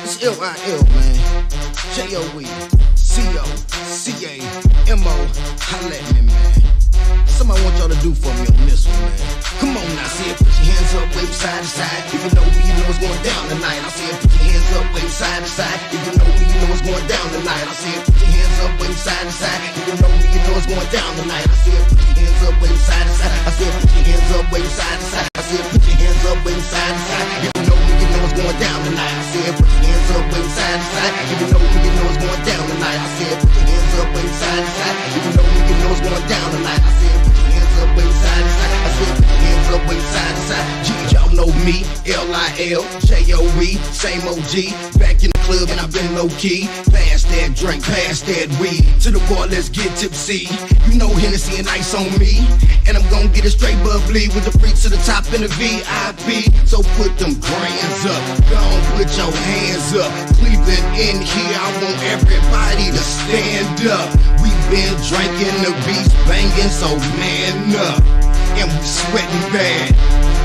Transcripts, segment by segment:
It's L-I-L, man. J-O-E-C-O-C-A-M-O. Holla at me, man. Somebody want y'all to do for me on this one, man. Come on now, see it, put your hands up, wave side to side. If you know me, you know what's going down tonight. I see it, put your hands up, wave side to side. If you know me, you know what's going down tonight. I see it, put your hands up, wave side to side. If you know me, you know what's going down tonight. I see it, put your hands up, wave side to side. I see it, put your hands up, wave side to side. I see it, put your hands up, wave side to side. If you know me, you know what's going down tonight. I see it, put your hands up, wave side to side. If you know me, you know what's going down tonight. I see it, put your hands up, wave side to side. If you know me, you know what's going down tonight. I see it, put your hands up, wave side to side. I see it, put your hands up, wave side to side. Y'all know me, L-I-L-J-O-E, same OG. Back in the club and I've been low key. Pass that drink, pass that weed. To the bar, let's get tipsy. You know Hennessy and ice on me, and I'm gon' get it straight bubbly with the freaks to the top in the VIP. So put them grands up, gon' put your hands up. Cleveland in here, I want everybody to stand up. We been drinking, the beats banging, so man up. And we sweating bad,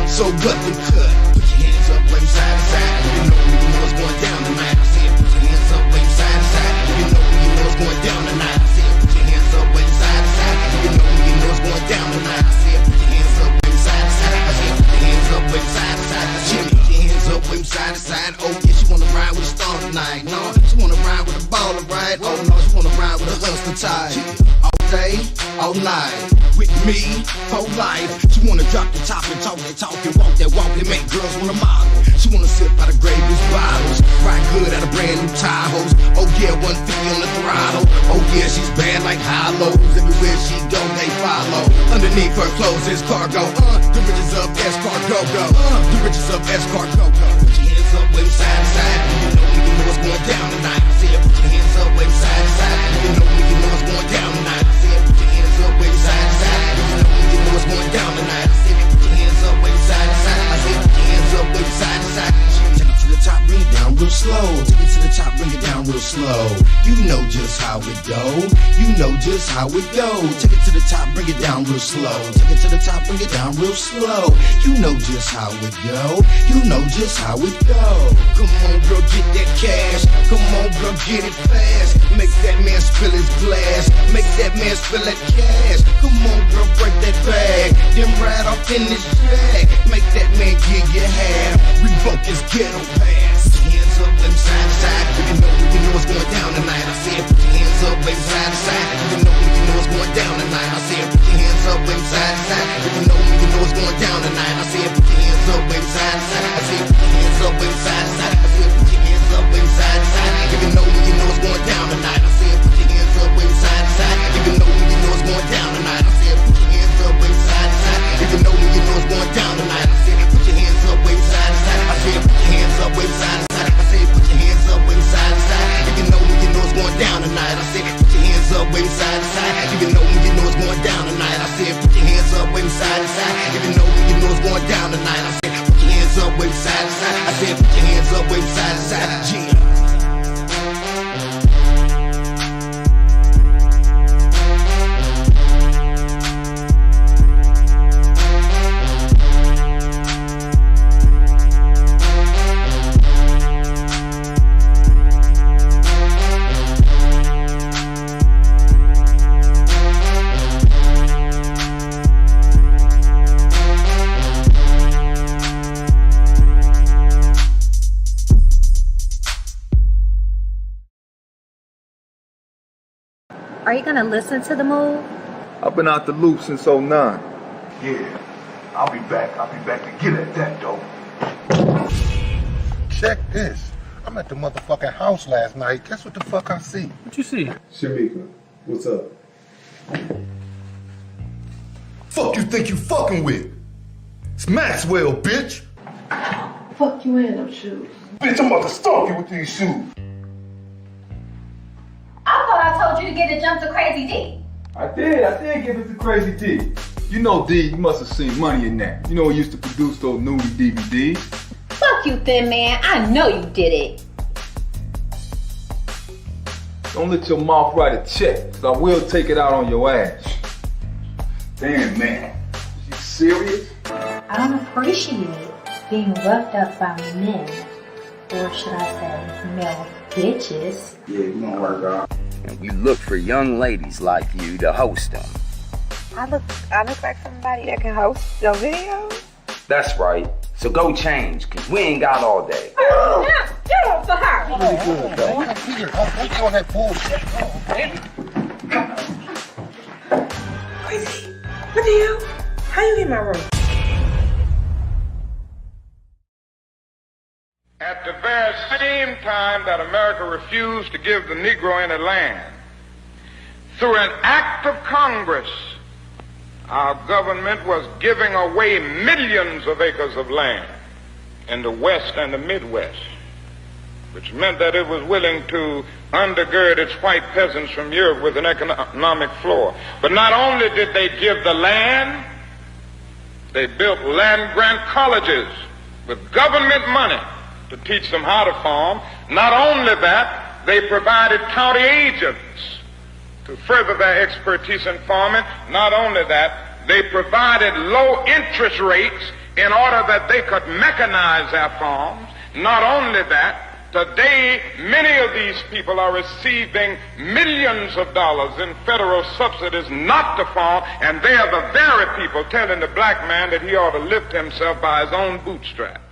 so what the cut? Put your hands up, wave side to side. You know what's going down tonight. I see it, put your hands up, wave side to side. You know what's going down tonight. I see it, put your hands up, wave side to side. You know what's going down tonight. I see it, put your hands up, wave side to side. I see it, put your hands up, wave side to side. Jimmy, put your hands up, wave side to side. Oh yeah, she wanna ride with a star tonight. No, she wanna ride with a baller, right? Oh no, she wanna ride with a hustler type. All day, all night, with me, for life. She wanna drop the top and talk that talk and walk and make girls wanna model. She wanna sip out of Grey Goose bottles, ride good out of brand new Tahoes. Oh yeah, 150 on the throttle. Oh yeah, she's bad like hollows. Everywhere she go, they follow. Underneath her clothes is cargo. The riches of escargot go. The riches of escargot go. Put your hands up, wave side to side. You know what's going down tonight. I see it. Put your hands up, wave side to side. You know what's going down tonight. I see it. Put your hands up, wave side to side. You know what's going down tonight. I see it. Put your hands up, wave side to side. I see it. Put your hands up, wave side to side. Take it to the top, bring it down real slow. Take it to the top, bring it down real slow. You know just how it go. You know just how it go. Take it to the top, bring it down real slow. Take it to the top, bring it down real slow. You know just how it go. You know just how it go. Come on, girl, get that cash. Come on, girl, get it fast. Make that man spill his glass. Make that man spill that cash. Come on, girl, break that bag. Then ride off in this jag. Make that man give you half. Revoke his ghetto pass. Hands up, wave side to side. You know what's going down tonight. I see it. Put your hands up, wave side to side. You know what's going down tonight. I see it. Put your hands up, wave side to side. You know what's going down tonight. I see it. Put your hands up, wave side to side. I see it. Put your hands up, wave side to side. I see it. Put your hands up, wave side to side. If you know what's going down tonight. I see it. Put your hands up, wave side to side. If you know what's going down tonight. I see it. Put your hands up, wave side to side. If you know what's going down tonight. I see it. Put your hands up, wave side to side. I see it. Put your hands up, wave side to side. I see it. Put your hands up, wave side to side. If you know what's going down tonight. I see it. Put your hands up, wave side to side. If you know what's going down tonight. I see it. Put your hands up, wave side to side. If you know what's going down tonight. I see it. Put your hands up, wave side to side. I see it. Put your hands up, wave side to side. Yeah. Are you gonna listen to the move? I've been out the loop since '09. Yeah, I'll be back to get at that though. Check this. I'm at the motherfucking house last night. Guess what the fuck I see? What you see? Shamika, what's up? Fuck you think you fucking with? It's Maxwell, bitch. Fuck you in them shoes. Bitch, I'm about to stalk you with these shoes. I thought I told you to get a jump to Crazy D. I did give it to Crazy D. You know D, you must have seen money in that. You know he used to produce those nudie DVDs. Fuck you, thin man. I know you did it. Don't let your mouth write a check, cause I will take it out on your ass. Damn, man. Is you serious? I don't appreciate being roughed up by men or should I say male bitches. Yeah, you gonna work out. And we look for young ladies like you to host them. I look like somebody that can host your videos. That's right. So go change, cause we ain't got all day. Get off the her. What do you? How you in my room? At the very same time that America refused to give the Negro any land, through an act of Congress, our government was giving away millions of acres of land in the West and the Midwest, which meant that it was willing to undergird its white peasants from Europe with an economic floor. But not only did they give the land, they built land-grant colleges with government money to teach them how to farm. Not only that, they provided county agents to further their expertise in farming. Not only that, they provided low interest rates in order that they could mechanize their farms. Not only that, today many of these people are receiving millions of dollars in federal subsidies not to farm, and they are the very people telling the black man that he ought to lift himself by his own bootstraps.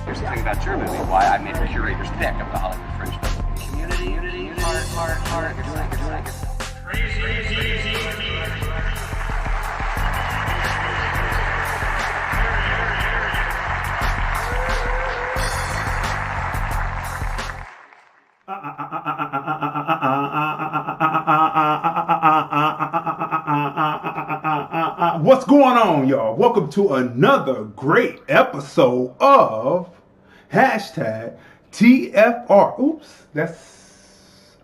Here's the thing about your movie, why I made a curator's pick of the Hollywood Fringe Festival. Community, heart, you're saying. What's going on, y'all? Welcome to another great episode of hashtag TFR. Oops, that's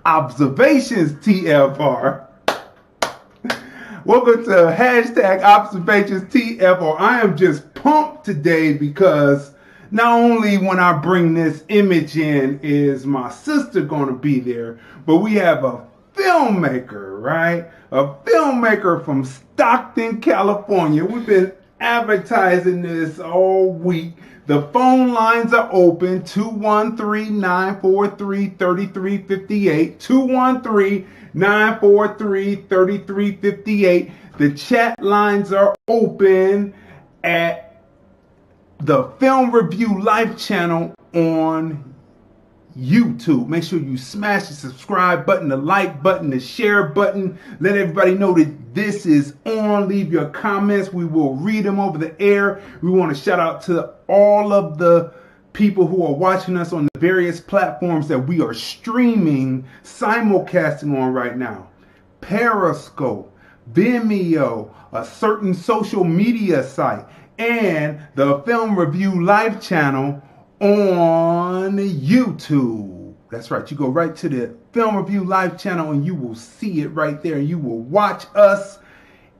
observations TFR. Welcome to hashtag observations TFR. I am just pumped today because not only when I bring this image in is my sister going to be there, but we have a filmmaker, right? A filmmaker from Stockton, California. We've been advertising this all week. The phone lines are open, 213-943-3358, 213-943-3358. The chat lines are open at the Film Review Live channel on YouTube. Make sure you smash the subscribe button, the like button, the share button. Let everybody know that this is on. Leave your comments. We will read them over the air. We want to shout out to all of the people who are watching us on the various platforms that we are streaming, simulcasting on right now. Periscope, Vimeo, a certain social media site, and the Film Review Live channel on YouTube. That's right. You go right to the Film Review Live channel and you will see it right there. You will watch us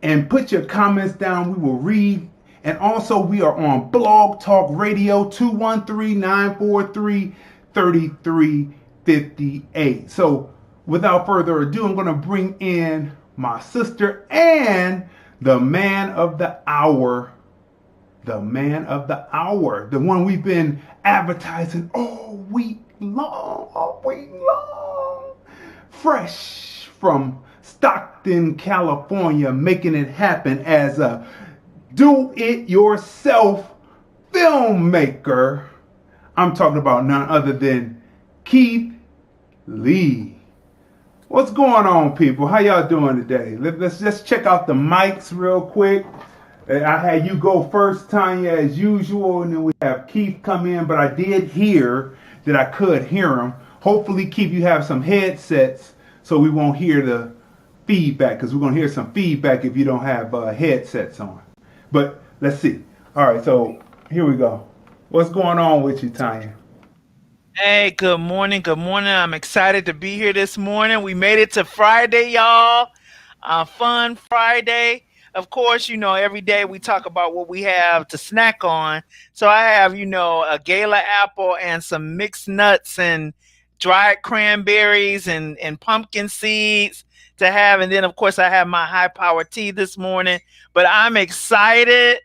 and put your comments down. We will read. And also we are on Blog Talk Radio, 213-943-3358. So without further ado, I'm going to bring in my sister and the man of the hour. The man of the hour, the one we've been advertising all week long. Fresh from Stockton, California, making it happen as a do-it-yourself filmmaker. I'm talking about none other than Keith Lee. What's going on, people? How y'all doing today? Let's just check out the mics real quick. I had you go first, Tanya, as usual, and then we have Keith come in, but I did hear that I could hear him. Hopefully, Keith, you have some headsets so we won't hear the feedback, because we're going to hear some feedback if you don't have headsets on. But let's see. All right, so here we go. What's going on with you, Tanya? Hey, good morning. Good morning. I'm excited to be here this morning. We made it to Friday, y'all. Fun Friday. Of course, every day we talk about what we have to snack on. So I have, a gala apple and some mixed nuts and dried cranberries and pumpkin seeds to have. And then, of course, I have my high power tea this morning. But I'm excited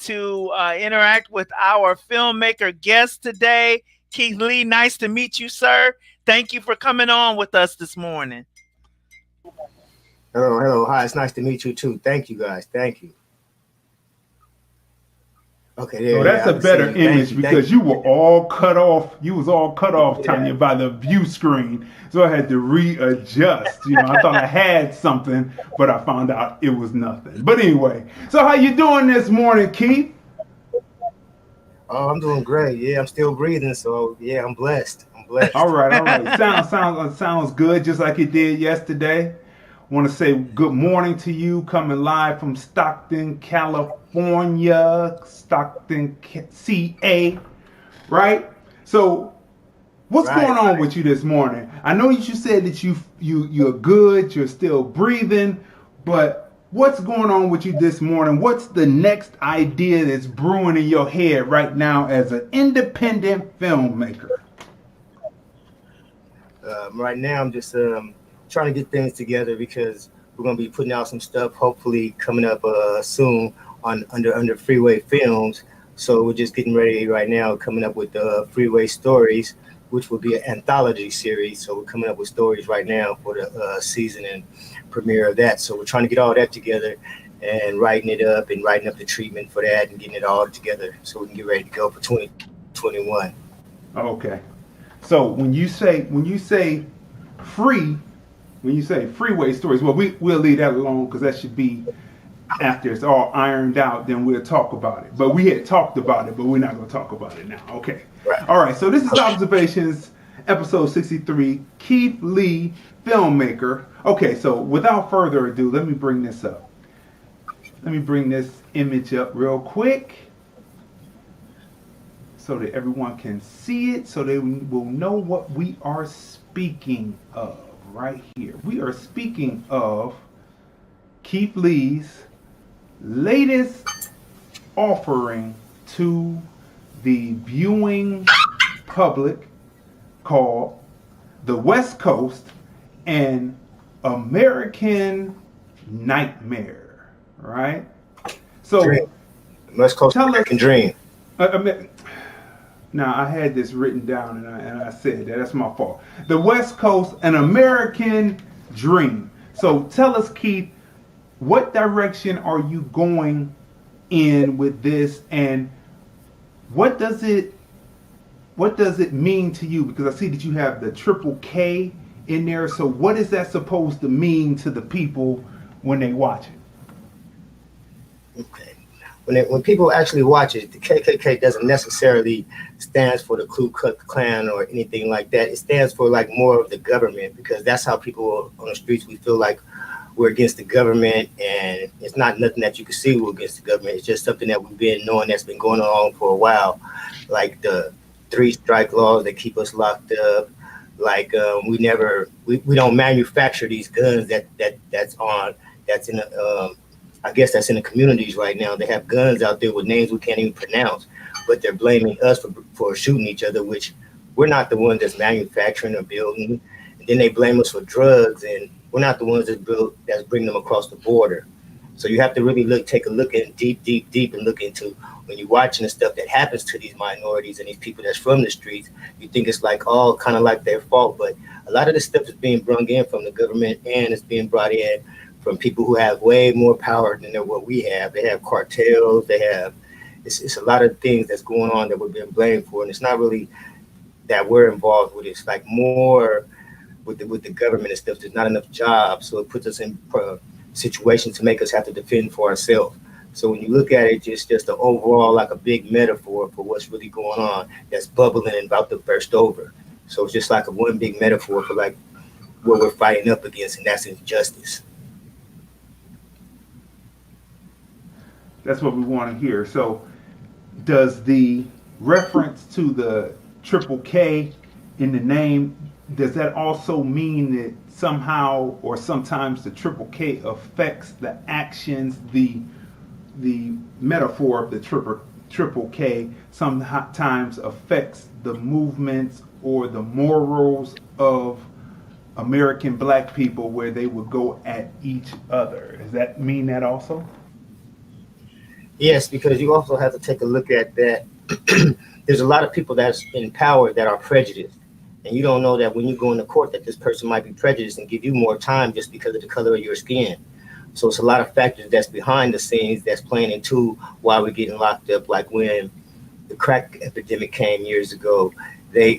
to interact with our filmmaker guest today. Keith Lee, nice to meet you, sir. Thank you for coming on with us this morning. Hello. Hi, it's nice to meet you too. Thank you, guys. Thank you. Okay, So that's a better image because you were all cut off. You was all cut off, Tanya, by the view screen. So I had to readjust. I thought I had something, but I found out it was nothing. But anyway, so how you doing this morning, Keith? Oh, I'm doing great. Yeah, I'm still breathing. So yeah, I'm blessed. All right. Sounds good, just like it did yesterday. Want to say good morning to you, coming live from Stockton, California, Stockton, CA, right? So, what's going on with you this morning? I know you said that you're good, you're still breathing, but what's going on with you this morning? What's the next idea that's brewing in your head right now as an independent filmmaker? Right now, I'm just trying to get things together because we're going to be putting out some stuff hopefully coming up soon under Freeway Films. So we're just getting ready right now, coming up with Freeway Stories, which will be an anthology series. So we're coming up with stories right now for the season and premiere of that. So we're trying to get all that together and writing it up and writing up the treatment for that and getting it all together so we can get ready to go for 2021. Okay. So when you say Freeway Stories, well, we'll leave that alone because that should be after it's all ironed out, then we'll talk about it. But we had talked about it, but we're not going to talk about it now. Okay. Right. All right. So this is Observations, episode 63, Keith Lee, filmmaker. Okay. So without further ado, let me bring this up. Let me bring this image up real quick so that everyone can see it, so they will know what we are speaking of. Right here, we are speaking of Keith Lee's latest offering to the viewing public called The West Coast, an American Nightmare, right? So, West Coast American Dream. Now, I had this written down and I said that. That's my fault. The West Coast, an American Dream. So tell us, Keith, what direction are you going in with this, and what does it mean to you? Because I see that you have the triple K in there. So what is that supposed to mean to the people when they watch it? Okay. When people actually watch it, the KKK doesn't necessarily stand for the Ku Klux Klan or anything like that. It stands for like more of the government, because that's how people on the streets, we feel like we're against the government, and it's not nothing that you can see we're against the government. It's just something that we've been knowing that's been going on for a while, like the 3 strike laws that keep us locked up. Like we don't manufacture these guns that's in a I guess that's in the communities right now. They have guns out there with names we can't even pronounce, but they're blaming us for shooting each other, which we're not the ones that's manufacturing or building. And then they blame us for drugs, and we're not the ones that's bringing them across the border. So you have to really take a look in deep and look into, when you're watching the stuff that happens to these minorities and these people that's from the streets, you think it's like all kind of like their fault, but a lot of this stuff is being brought in from the government, and it's being brought in from people who have way more power than what we have. They have cartels. It's a lot of things that's going on that we're being blamed for, and it's not really that we're involved with it. It's like more with the government and stuff. There's not enough jobs, so it puts us in situations to make us have to defend for ourselves. So when you look at it, it's just an overall like a big metaphor for what's really going on that's bubbling and about to burst over. So it's just like a one big metaphor for like what we're fighting up against, and that's injustice. That's what we want to hear. So does the reference to the triple K in the name, does that also mean that somehow or sometimes the Triple K affects the actions, the metaphor of the Triple K sometimes affects the movements or the morals of American black people, where they would go at each other? Does that mean that also? Yes, because you also have to take a look at that. There's a lot of people that's in power that are prejudiced. And you don't know that when you go into court that this person might be prejudiced and give you more time just because of the color of your skin. So it's a lot of factors that's behind the scenes that's playing into why we're getting locked up. Like when the crack epidemic came years ago, they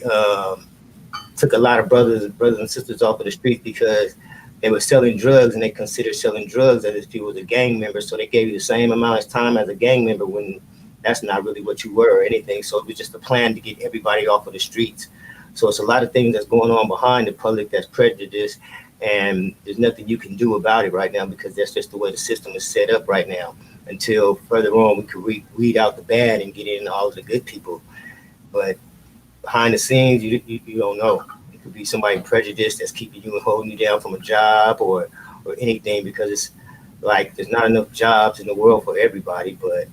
took a lot of brothers and sisters off of the street because they were selling drugs, and they considered selling drugs as if you was a gang member. So they gave you the same amount of time as a gang member when that's not really what you were or anything. So it was just a plan to get everybody off of the streets. So it's a lot of things that's going on behind the public that's prejudiced, and there's nothing you can do about it right now because that's just the way the system is set up right now. Until further on, we could weed out the bad and get in all of the good people. But behind the scenes, you don't know. It could be somebody prejudiced that's keeping you and holding you down from a job or anything, because it's like there's not enough jobs in the world for everybody, but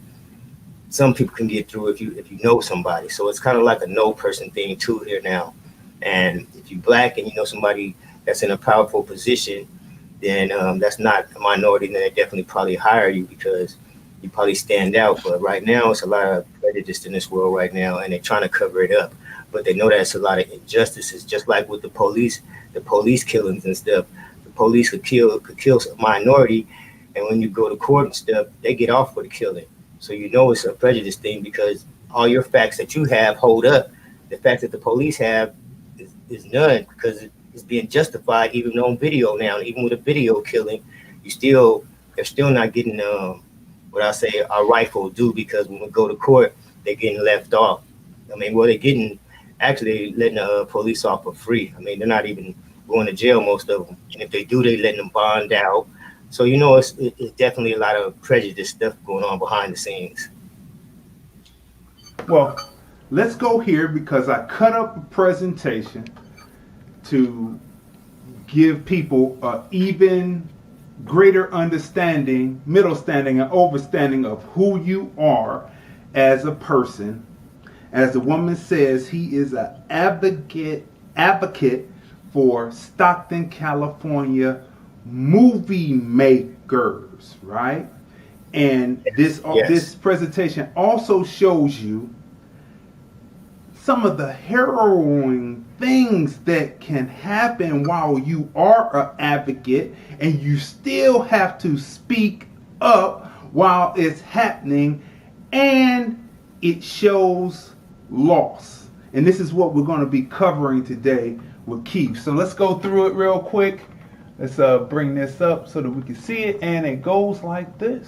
some people can get through if you know somebody. So it's kind of like a no person thing too here now. And if you're black and you know somebody that's in a powerful position, then that's not a minority, then they definitely probably hire you because you probably stand out. But right now, it's a lot of prejudice in this world right now, and they're trying to cover it up. But they know that it's a lot of injustices, just like with the police killings and stuff. The police could kill a minority, and when you go to court and stuff, they get off for the killing. So you know it's a prejudice thing because all your facts that you have hold up. The fact that the police have is none because it's being justified even on video now. Even with a video killing, they're still not getting what I say our rightful due, because when we go to court, they're getting left off. I mean, well, they're letting the police off for free. I mean, they're not even going to jail, most of them. And if they do, they're letting them bond out. So, you know, it's definitely a lot of prejudice stuff going on behind the scenes. Well, let's go here because I cut up a presentation to give people an even greater understanding, middle standing, and overstanding of who you are as a person. As the woman says, he is an advocate for Stockton, California movie makers, right? And this presentation also shows you some of the harrowing things that can happen while you are an advocate, and you still have to speak up while it's happening, and it shows loss. And this is what we're going to be covering today with Keith. So let's go through it real quick. Let's bring this up so that we can see it, and it goes like this.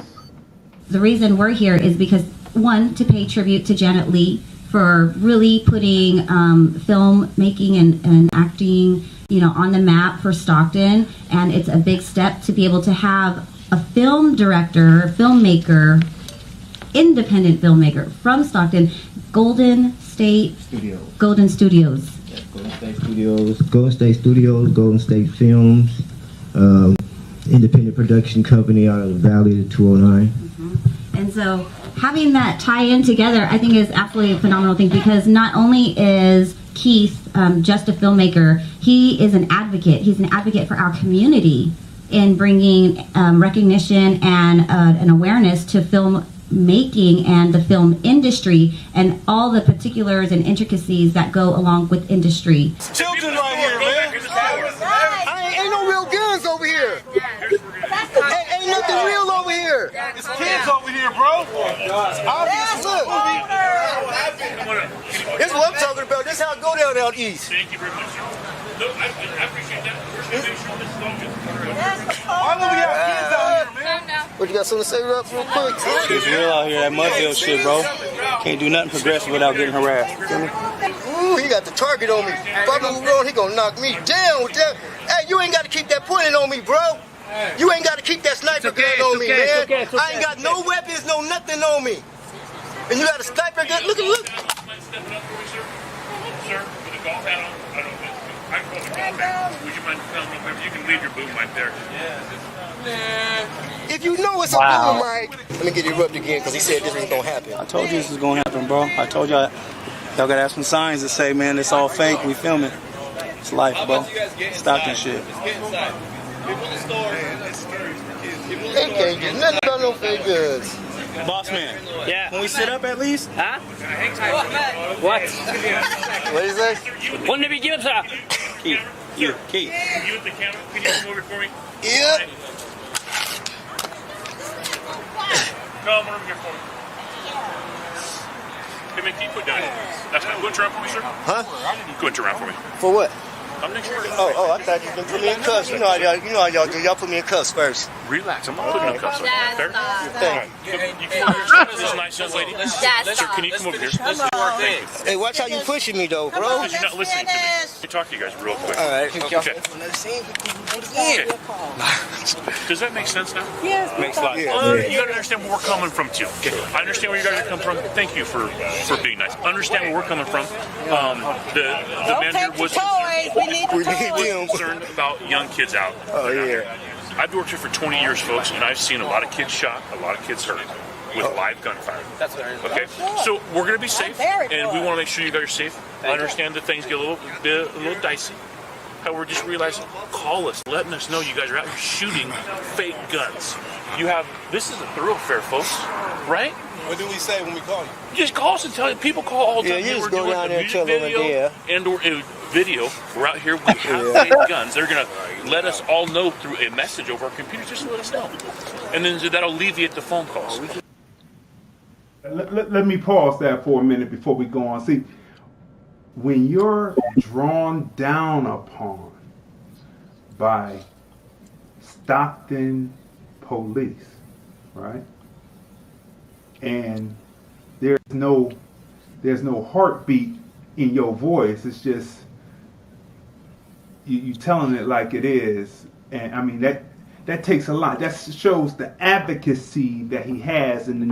The reason we're here is because, one, to pay tribute to Janet Leigh for really putting filmmaking and acting, on the map for Stockton. And it's a big step to be able to have a film director, filmmaker, independent filmmaker from Stockton, Golden State Studios. Golden State Films, independent production company out of the Valley of 209. Mm-hmm. And so having that tie in together, I think, is absolutely a phenomenal thing, because not only is Keith just a filmmaker, he is an advocate. He's an advocate for our community in bringing recognition and an awareness to film making and the film industry and all the particulars and intricacies that go along with industry. Children right here, man. Ain't no real guns over here. Ain't nothing real over here. It's kids over here, bro. Obvious. Look. This is what I'm talking about. This is how it go down out east. Thank you very much. Look, I appreciate that. We're just going to make sure this is all good. I know we have kids out here, man. What, you got something to say real quick? It's real out here, that Mudville shit, bro. Can't do nothing progressive without getting harassed. Ooh, he got the target on me. If I move wrong, he gonna knock me down with that. Hey, you ain't got to keep that pointing on me, bro. You ain't got to keep that sniper gun on me, man. I ain't got no weapons, no nothing on me. And you got a sniper gun? Look. Sir, with a golf hat on? I don't know. I can put the golf hat. Would you mind telling me? You can leave your boom right there. Nah. If you know it's a boom, right? Let me get it rubbed again because he said this was gonna happen. I told you this was gonna happen, bro. I told y'all gotta have some signs that say, man, it's all fake. We filming. It's life, bro. Stop this shit. They can't get nothing about no fake goods. Boss man. Yeah. Can we sit up at least? Huh? What? What is that? When did we give it to? Keith. You at the camera? Can you come over for me? Yep. Come over here for me. Hey man, can you put down? That's not. Go and turn around for me, sir. Huh? Go and turn around for me. For what? I'm next year. Oh, I thought you were put me in cuffs. You know how y'all do. Y'all put me in cuffs first. Relax. I'm not putting you in cuffs. Fair? You come over here. This is a nice young lady. Sir, can you come over here? Hey, watch how you pushing me though, bro. Because you're not listening to me. Let me talk to you guys real quick. All right. Okay. Does that make sense now? Yes. Makes a lot. You gotta understand where we're coming from too. I understand where you guys are coming from. Thank you for being nice. Understand where we're coming from. The man here was concerned about young kids out. Oh yeah. I've worked here for 20 years, folks, and I've seen a lot of kids shot, a lot of kids hurt with live gunfire. That's very okay. So we're gonna be safe, and we want to make sure you guys are safe. I understand that things get a little dicey. However, just realize, call us, letting us know you guys are out here shooting fake guns. This is a thoroughfare, folks, right? What do we say when we call you? Just call us and tell you. People call all the time. Yeah, you just we're go doing down a there and music tell them video and/or video. We're out here. We have fake guns. They're gonna let us all know through a message over our computer. Just let us know, and then that'll alleviate the phone calls. Let me pause that for a minute before we go on. See, when you're drawn down upon by Stockton police, right? And there's no heartbeat in your voice. It's just you telling it like it is. And I mean that takes a lot. That shows the advocacy that he has. And the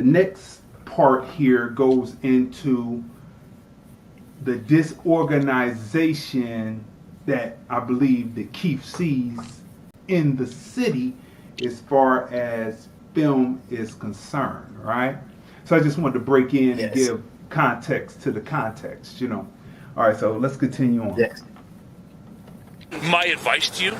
next part here goes into the disorganization that I believe that Keith sees in the city as far as film is concerned, right? So I just wanted to break in and give context to the context, you know. All right, so let's continue on. Yes. My advice to you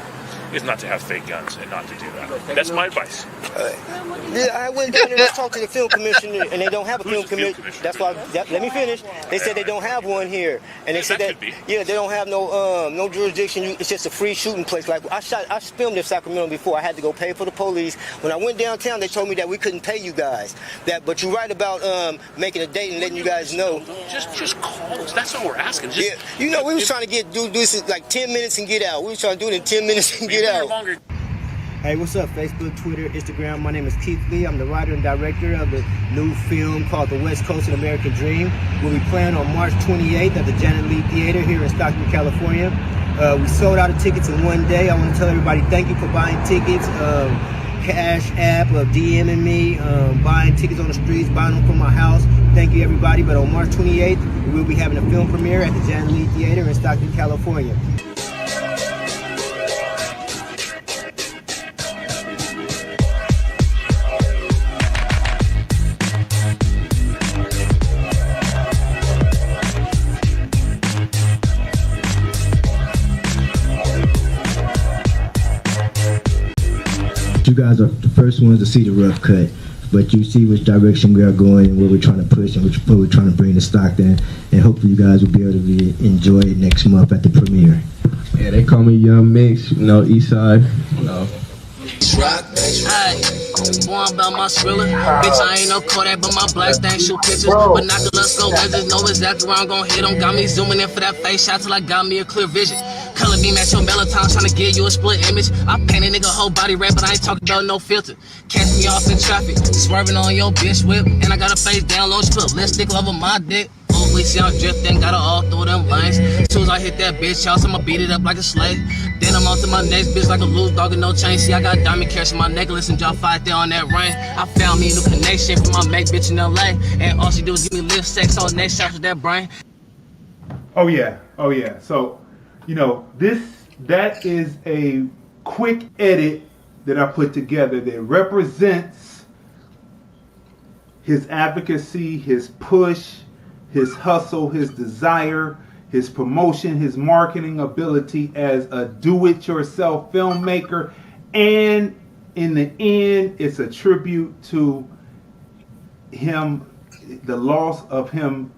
is not to have fake guns and not to do that. That's my advice. I went down there and talked to the film commissioner, and they don't have a film commission. That's why. Let me finish. They said they don't have one here, and they said that they don't have no jurisdiction. It's just a free shooting place. Like I filmed in Sacramento before. I had to go pay for the police. When I went downtown, they told me that we couldn't pay you guys. But you're right about making a date and letting you guys know. Just call us. That's all we're asking. We was trying to do this in like 10 minutes and get out. We was trying to do it in 10 minutes and get out. Hey, what's up? Facebook, Twitter, Instagram. My name is Keith Lee. I'm the writer and director of the new film called The West Coast: An American Dream. We'll be playing on March 28th at the Janet Lee Theater here in Stockton, California. We sold out of tickets in one day. I want to tell everybody thank you for buying tickets. Cash App, DMing me, buying tickets on the streets, buying them from my house. Thank you, everybody. But on March 28th, we'll be having a film premiere at the Janet Lee Theater in Stockton, California. You guys are the first ones to see the rough cut, but you see which direction we are going, where we're trying to push, and where we're trying to bring the Stockton, and hopefully you guys will be able to enjoy it next month at the premiere. Yeah, they call me Young Mix, East Side, Boy, I'm about my thriller. Bitch, I ain't no Kodak, but my black thing shoot pictures. But not the let's go, I just know exactly where I'm gonna hit them. Got me zooming in for that face shot till I got me a clear vision. Color beam at your melatonin, trying to give you a split image. I paint a nigga whole body red, but I ain't talking about no filter. Catch me off in traffic, swerving on your bitch whip. And I got a face down low, just put lipstick over my dick. We see I'm drifting, gotta all through them lanes. As soon as I hit that bitch house, I'ma beat it up like a slave. Then I'm on to my next bitch like a loose dog and no chain. See, I got diamond cash in my necklace and drop 5 there on that ring. I found me a new connection from my mate bitch in LA. And all she do is give me lip sex on next shots with that brain. Oh yeah. So, that is a quick edit that I put together that represents his advocacy, his push, his hustle, his desire, his promotion, his marketing ability as a do-it-yourself filmmaker. And in the end, it's a tribute to him, the loss of him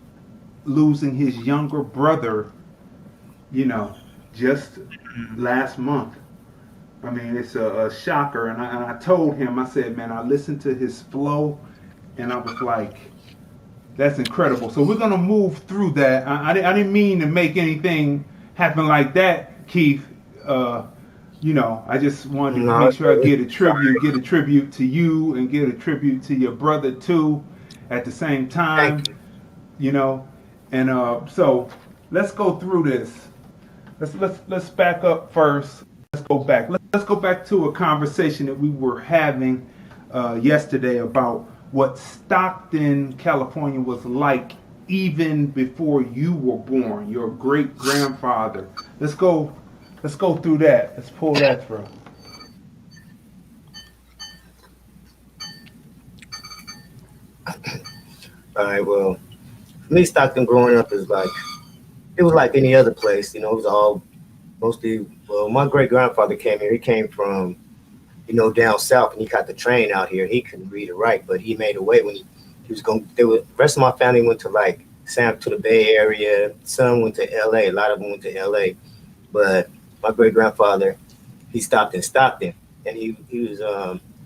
losing his younger brother, just last month. I mean, it's a shocker. And I told him, I said, man, I listened to his flow and I was like, that's incredible. So we're going to move through that. I didn't mean to make anything happen like that, Keith. I just wanted to make sure I get a tribute to you and get a tribute to your brother too at the same time, And so let's go through this. Let's back up first. Let's go back. Let's go back to a conversation that we were having yesterday about what Stockton, California was like even before you were born, your great grandfather. Let's go through that. Let's pull that through. All right, well, for me, Stockton growing up is like, it was like any other place, it was all mostly, well, my great grandfather came here. He came from, down south, and he caught the train out here. He couldn't read or write, but he made a way when he was going. The rest of my family went to to the Bay Area. Some went to LA. A lot of them went to LA, but my great grandfather, he stopped in Stockton, and he was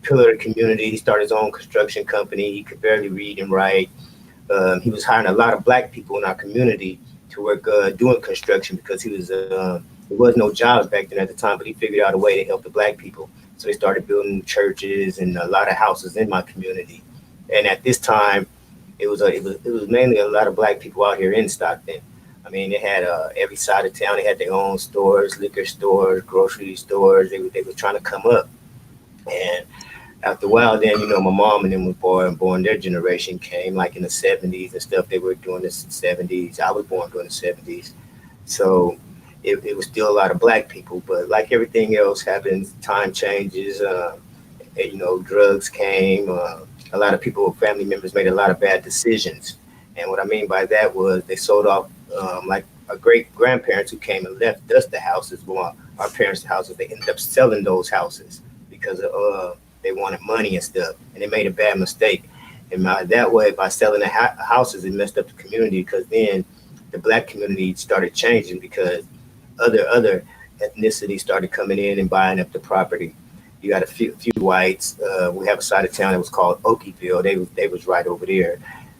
pillar of the community. He started his own construction company. He could barely read and write. He was hiring a lot of black people in our community to work doing construction because there was no jobs back then at the time, but he figured out a way to help the black people. So they started building churches and a lot of houses in my community. And at this time, it was mainly a lot of black people out here in Stockton. I mean, they had every side of town. They had their own stores, liquor stores, grocery stores. They were trying to come up. And after a while, then, my mom and them was born. Their generation came like in the 70s and stuff. They were doing this in the 70s. I was born during the 70s. So it was still a lot of black people, but like everything else happens, time changes, drugs came, a lot of people, family members made a lot of bad decisions. And what I mean by that was they sold off, like our great grandparents who came and left us the houses, well, our parents' houses, they ended up selling those houses because they wanted money and stuff, and they made a bad mistake. And that way, by selling the houses, it messed up the community, because then the black community started changing because other ethnicities started coming in and buying up the property. You got a few whites. We have a side of town that was called Okieville. They was right over there.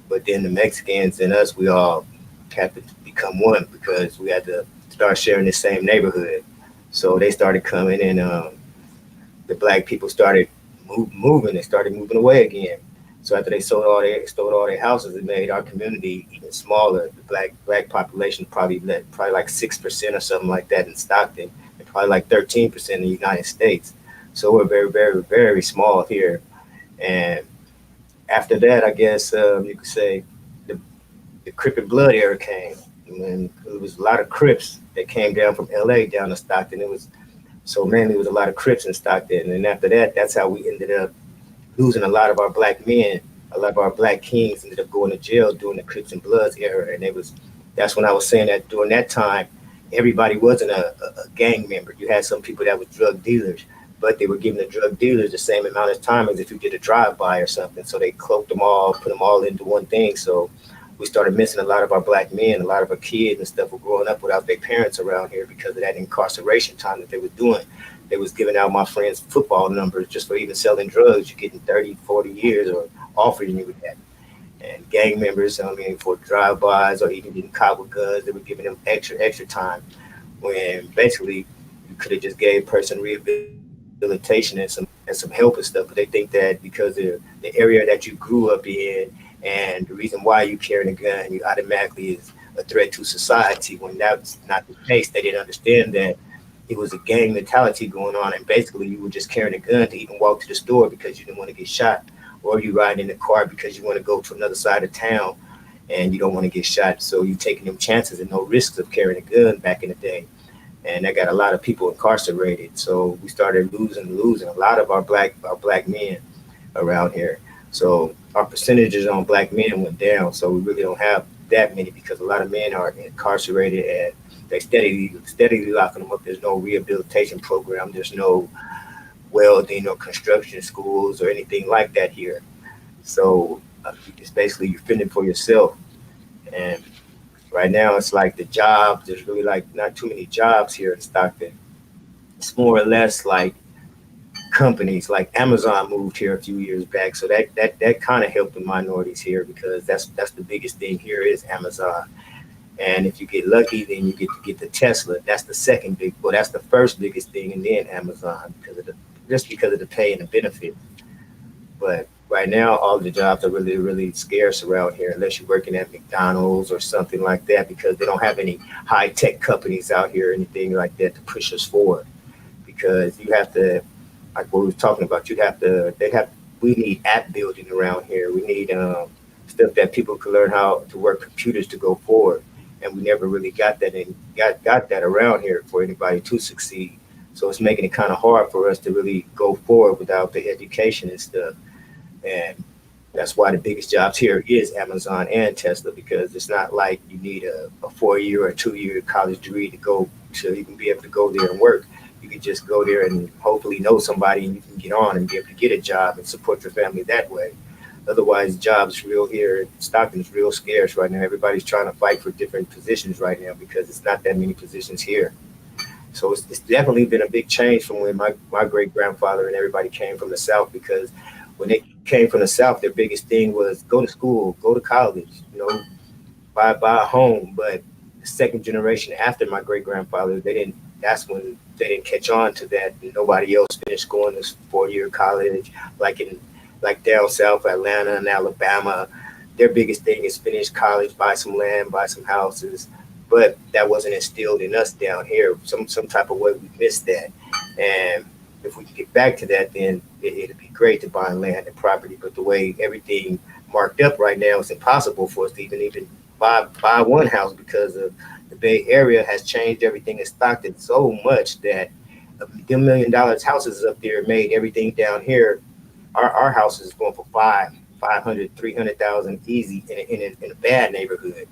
But then the Mexicans and us, we all had to become one because we had to start sharing the same neighborhood. So they started coming, and the black people started moving. They started moving away again. So after they sold all their houses, it made our community even smaller. The black population probably like 6% or something like that in Stockton, and probably like 13% in the United States. So we're very, very, very small here. And after that, I guess you could say the Crip and Blood era came. And it was a lot of Crips that came down from LA down to Stockton. Mainly it was a lot of Crips in Stockton. And after that, that's how we ended up losing a lot of our black men. A lot of our black kings ended up going to jail during the Crips and Bloods era. And that's when I was saying that during that time, everybody wasn't a gang member. You had some people that were drug dealers, but they were giving the drug dealers the same amount of time as if you did a drive-by or something. So they cloaked them all, put them all into one thing. So we started missing a lot of our black men. A lot of our kids and stuff were growing up without their parents around here because of that incarceration time that they were doing. They was giving out my friends' football numbers just for even selling drugs. You're getting 30, 40 years or offering you that. And gang members, for drive-bys or even getting caught with guns, they were giving them extra time, when basically you could have just gave a person rehabilitation and some help and stuff. But they think that because of the area that you grew up in and the reason why you carry a gun, you automatically is a threat to society, when that's not the case. They didn't understand that it was a gang mentality going on, and basically you were just carrying a gun to even walk to the store because you didn't want to get shot, or you ride in the car because you want to go to another side of town and you don't want to get shot. So you taking them chances and no risks of carrying a gun back in the day. And that got a lot of people incarcerated. So we started losing a lot of our black men around here. So our percentages on black men went down. So we really don't have that many because a lot of men are incarcerated and they steadily locking them up. There's no rehabilitation program. There's no welding or construction schools or anything like that here. So it's basically you're fending for yourself. And right now it's like the jobs, there's really like not too many jobs here in Stockton. It's more or less like companies like Amazon moved here a few years back. So that kind of helped the minorities here because that's the biggest thing here is Amazon. And if you get lucky, then you get to get the Tesla. That's the second big, well, that's the first biggest thing, and then Amazon because of the pay and the benefit. But right now, all the jobs are really, really scarce around here, unless you're working at McDonald's or something like that, because they don't have any high tech companies out here or anything like that to push us forward. Because you have to, like what we were talking about, we need app building around here. We need stuff that people can learn how to work computers to go forward. And we never really got that got that around here for anybody to succeed. So it's making it kind of hard for us to really go forward without the education and stuff. And that's why the biggest jobs here is Amazon and Tesla, because it's not like you need a 4-year or 2-year college degree to even be able to go there and work. You can just go there and hopefully know somebody and you can get on and be able to get a job and support your family that way. Otherwise, jobs real here. Stockton is real scarce right now. Everybody's trying to fight for different positions right now because it's not that many positions here. So it's definitely been a big change from when my great-grandfather and everybody came from the South, because when they came from the South, their biggest thing was go to school, go to college, buy a home. But the second generation after my great-grandfather, that's when they didn't catch on to that. Nobody else finished going to 4-year college like down south, Atlanta and Alabama. Their biggest thing is finish college, buy some land, buy some houses. But that wasn't instilled in us down here. Some type of way we missed that. And if we can get back to that, then it'd be great to buy land and property. But the way everything marked up right now, it's impossible for us to even buy one house, because of the Bay Area has changed everything in Stockton so much that them $1 million houses up there made everything down here. Our house is going for $500,000, $300,000 easy in a bad neighborhood.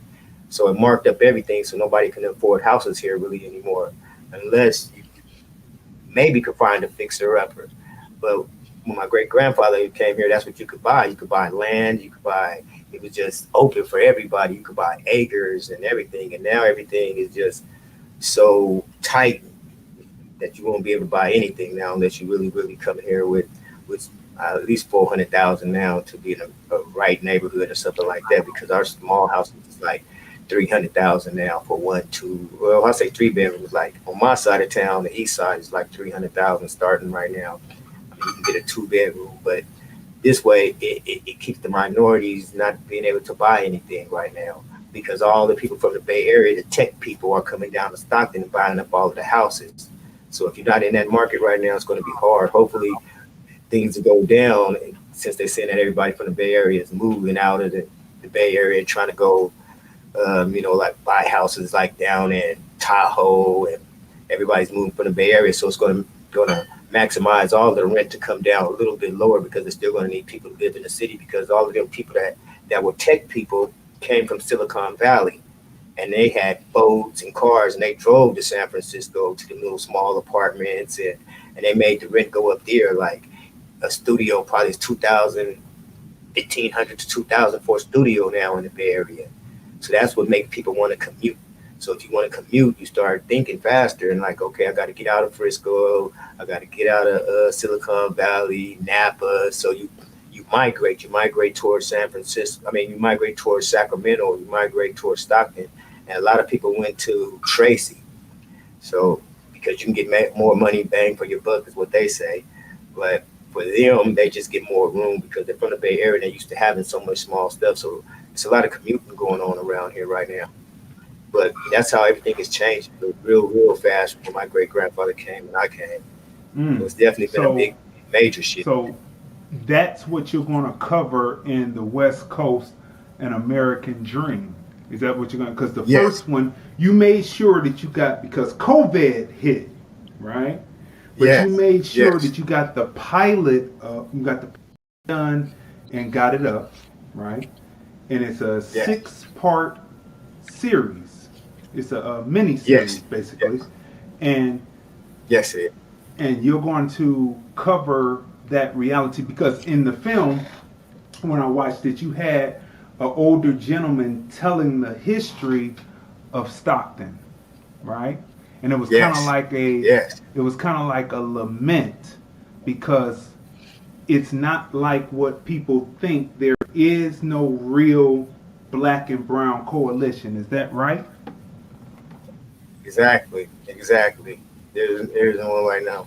So it marked up everything, so nobody can afford houses here really anymore, unless you maybe could find a fixer-upper. But when my great-grandfather came here, that's what you could buy. You could buy land, it was just open for everybody. You could buy acres and everything, and now everything is just so tight that you won't be able to buy anything now unless you really, really come here with at least $400,000 now to be in a right neighborhood or something like that, because our small houses is like $300,000 now for 1, 2. Well, I say 3 bedrooms. Like on my side of town, the east side is like $300,000 starting right now. I mean, you can get a 2-bedroom, but this way it keeps the minorities not being able to buy anything right now, because all the people from the Bay Area, the tech people, are coming down to Stockton and buying up all of the houses. So if you're not in that market right now, it's going to be hard. Hopefully things will go down, since they're saying that everybody from the Bay Area is moving out of the Bay Area and trying to go, like buy houses like down in Tahoe, and everybody's moving from the Bay Area. So it's going to maximize all the rent to come down a little bit lower, because they're still going to need people to live in the city, because all of them people that were tech people came from Silicon Valley, and they had boats and cars, and they drove to San Francisco to the little small apartments, and they made the rent go up there. Like a studio probably is $1,500 to $2,000 for a studio now in the Bay Area. So that's what makes people want to commute. So if you want to commute, you start thinking faster and like, okay, I got to get out of Frisco, I got to get out of Silicon Valley, Napa. So you migrate towards San Francisco. I mean, you migrate towards Sacramento, you migrate towards Stockton, and a lot of people went to Tracy. So because you can get more money bang for your buck is what they say, but for them, they just get more room because they're from the Bay Area. They're used to having so much small stuff. So it's a lot of commuting going on around here right now. But that's how everything has changed real fast when my great-grandfather came and I came. So it's definitely been a big, major shift. So that's what you're going to cover in the West Coast An American Dream. Is that what you're going to? Because the first one, you made sure that you got, because COVID hit, right? But you made sure that you got the pilot, done and got it up, right? And it's a 6-part series. It's a mini series, basically. And and you're going to cover that reality, because in the film, when I watched it, you had an older gentleman telling the history of Stockton, right? And it was kind of like a lament, because it's not like what people think. There is no real black and brown coalition. Is that right? Exactly. There's no one right now.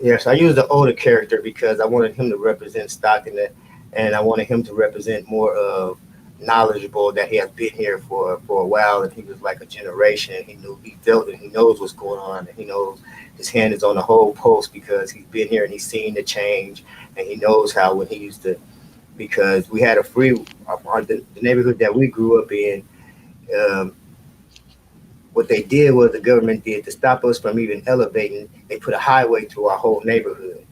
Yes, I used the older character because I wanted him to represent Stockton, and I wanted him to represent more of knowledgeable, that he has been here for a while, and he was like a generation. He felt it, he knows what's going on, and he knows his hand is on the whole pulse because he's been here and he's seen the change, and he knows how when he used to, because we had the neighborhood that we grew up in, what they did was, the government did to stop us from even elevating, they put a highway through our whole neighborhood.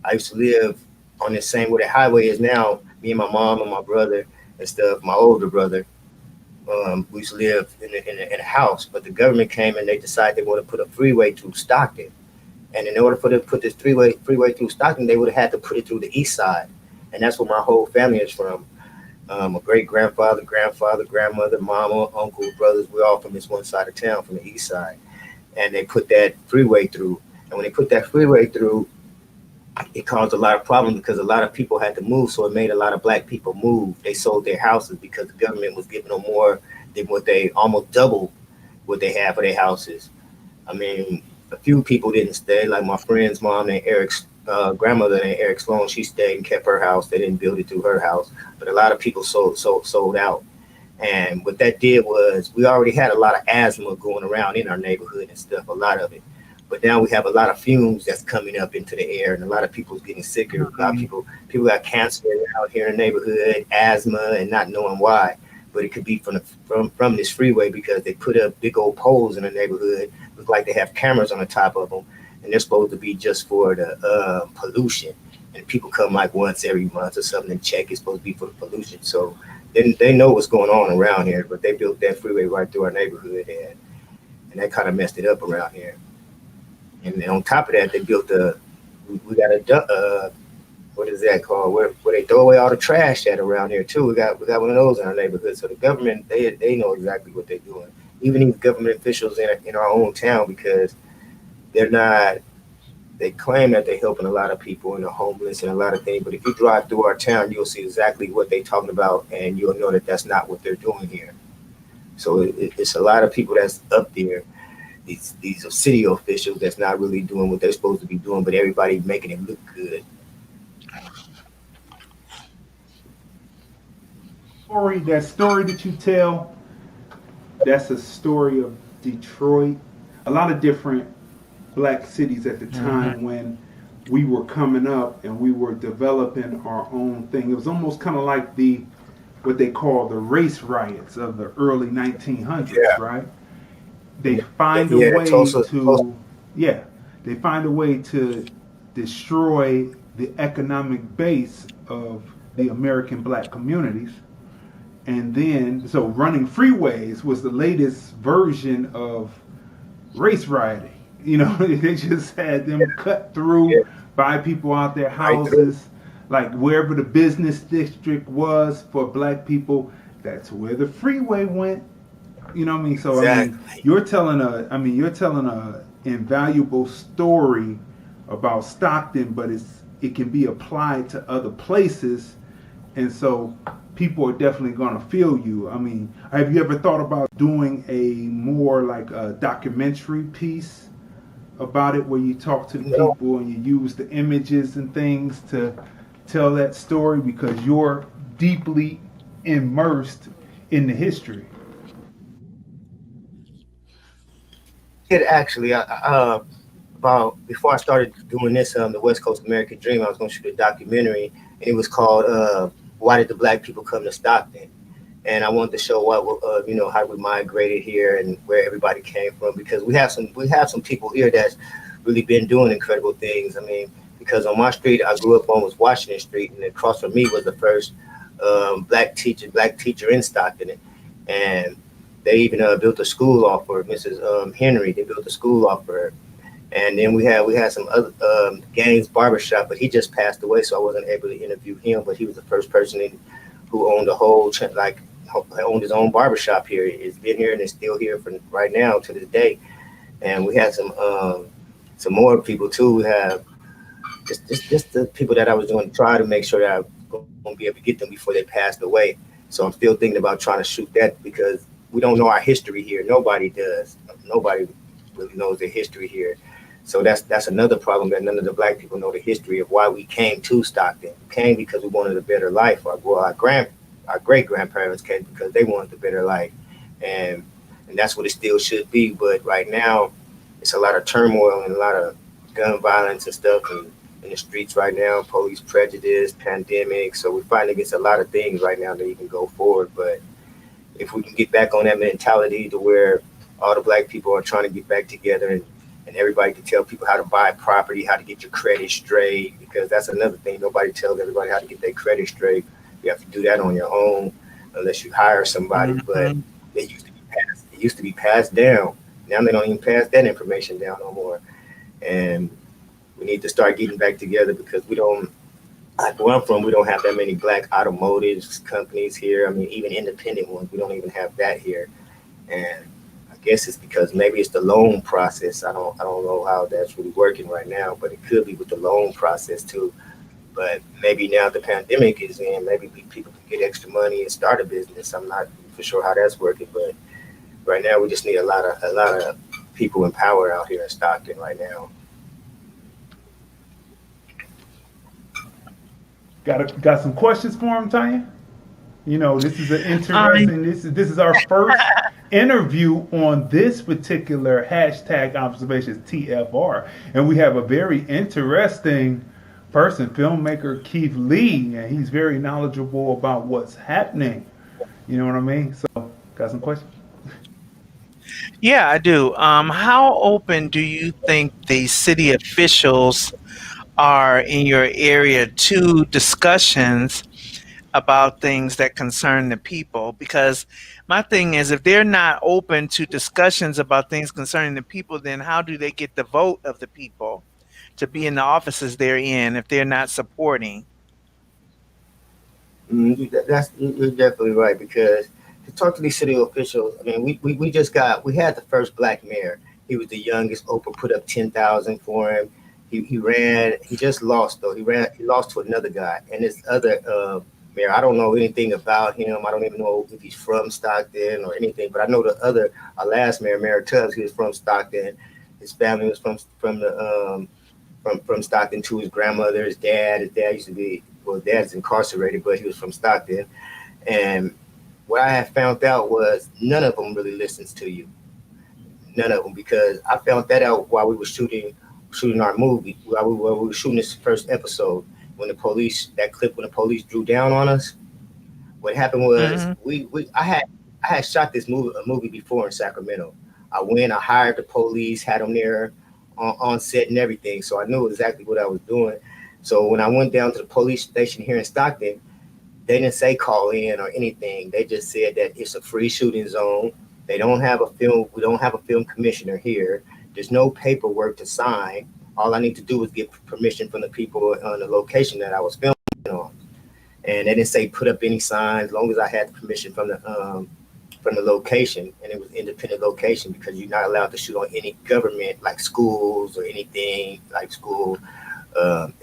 I used to live on the same where the highway is now. Me and my mom and my brother and stuff, my older brother, we used to live in a house, but the government came and they decided they want to put a freeway through Stockton. And in order for them to put this freeway through Stockton, they would have had to put it through the east side. And that's where my whole family is from. My great-grandfather, grandfather, grandmother, mama, uncle, brothers, we're all from this one side of town, from the east side. And they put that freeway through. And when they put that freeway through, it caused a lot of problems because a lot of people had to move. So it made a lot of black people move. They sold their houses because the government was giving them more than what they, almost double what they had for their houses. I mean, a few people didn't stay, like my friend's mom and Eric's grandmother and Eric Sloan, she stayed and kept her house. They didn't build it through her house, but a lot of people sold out. And what that did was, we already had a lot of asthma going around in our neighborhood and stuff, a lot of it. But now we have a lot of fumes that's coming up into the air, and a lot of people's getting sicker. A lot of people got cancer out here in the neighborhood, asthma, and not knowing why. But it could be from this freeway, because they put up big old poles in the neighborhood. Look like they have cameras on the top of them. And they're supposed to be just for the pollution. And people come like once every month or something and check. It's supposed to be for the pollution. So they know what's going on around here, but they built that freeway right through our neighborhood, and that kind of messed it up around here. And on top of that, they built we got a what is that called? Where they throw away all the trash at around here too. We got one of those in our neighborhood. So the government, they know exactly what they're doing. Even these government officials in our own town, because they claim that they're helping a lot of people and the homeless and a lot of things. But if you drive through our town, you'll see exactly what they're talking about, and you'll know that that's not what they're doing here. So it's a lot of people that's up there. These are city officials that's not really doing what they're supposed to be doing, but everybody making it look good. That story that you tell, that's a story of Detroit. A lot of different black cities at the time when we were coming up and we were developing our own thing. It was almost kind of like what they call the race riots of the early 1900s, right? They find a way to destroy the economic base of the American black communities. And then, so running freeways was the latest version of race rioting. You know, they just had them cut through, buy people out their houses, like wherever the business district was for black people, that's where the freeway went. You know what I mean? So exactly. You're telling a invaluable story about Stockton, but it can be applied to other places, and so people are definitely gonna feel you. I mean, have you ever thought about doing a more like a documentary piece about it, where you talk to the people and you use the images and things to tell that story, because you're deeply immersed in the history? It actually, about before I started doing this, the West Coast American Dream, I was going to shoot a documentary, and it was called "Why Did the Black People Come to Stockton?" and I wanted to show what how we migrated here and where everybody came from, because we have some people here that's really been doing incredible things. I mean, because on my street I grew up on was Washington Street, and across from me was the first black teacher in Stockton, and they even built a school off for Mrs. Henry. They built a school off for her. And then we had some other Gaines barbershop, but he just passed away, so I wasn't able to interview him. But he was the first person who owned owned his own barbershop here. It's been here and it's still here for right now to this day. And we had some more people too. We have just the people that I was going to try to make sure that I'm going to be able to get them before they passed away. So I'm still thinking about trying to shoot that, because we don't know our history here. Nobody does. Nobody really knows their history here. So that's another problem, that none of the black people know the history of why we came to Stockton. We came because we wanted a better life. Our great grandparents came because they wanted a better life, and that's what it still should be. But right now, it's a lot of turmoil and a lot of gun violence and stuff in the streets right now. Police prejudice, pandemic. So we're fighting against a lot of things right now that even go forward. But if we can get back on that mentality to where all the black people are trying to get back together, and everybody can tell people how to buy property, how to get your credit straight, because that's another thing. Nobody tells everybody how to get their credit straight. You have to do that on your own unless you hire somebody. But it used to be passed down. Now they don't even pass that information down no more. And we need to start getting back together, because we don't, like where I'm from, we don't have that many black automotive companies here. I mean, even independent ones, we don't even have that here. And I guess it's because maybe it's the loan process. I don't know how that's really working right now, but it could be with the loan process too. But maybe now the pandemic is in, maybe people can get extra money and start a business. I'm not for sure how that's working, but right now we just need a lot of people in power out here in Stockton right now. Got some questions for him, Tanya? You know, this is an interesting. This is our first interview on this particular hashtag observations TFR, and we have a very interesting person, filmmaker Keith Lee, and he's very knowledgeable about what's happening. You know what I mean? So, got some questions? Yeah, I do. How open do you think the city officials are in your area to discussions about things that concern the people? Because my thing is, if they're not open to discussions about things concerning the people, then how do they get the vote of the people to be in the offices they're in if they're not supporting? You're definitely right, because to talk to these city officials, I mean, we had the first black mayor. He was the youngest. Oprah put up 10,000 for him. He ran. He just lost though. He lost to another guy, and this other mayor, I don't know anything about him. I don't even know if he's from Stockton or anything. But I know our last mayor, Mayor Tubbs, he was from Stockton. His family was from Stockton too. His grandmother, his dad used to be, well, dad's incarcerated, but he was from Stockton. And what I had found out was none of them really listens to you. None of them, because I found that out while we were shooting our movie, while we were shooting this first episode, when the police drew down on us. What happened was I had shot this movie before in Sacramento. I went, I hired the police, had them there on set and everything, so I knew exactly what I was doing. So when I went down to the police station here in Stockton, they didn't say call in or anything. They just said that it's a free shooting zone. We don't have a film commissioner here. There's no paperwork to sign. All I need to do is get permission from the people on the location that I was filming on. And they didn't say put up any signs, as long as I had permission from the location, and it was independent location, because you're not allowed to shoot on any government, like schools or anything like school,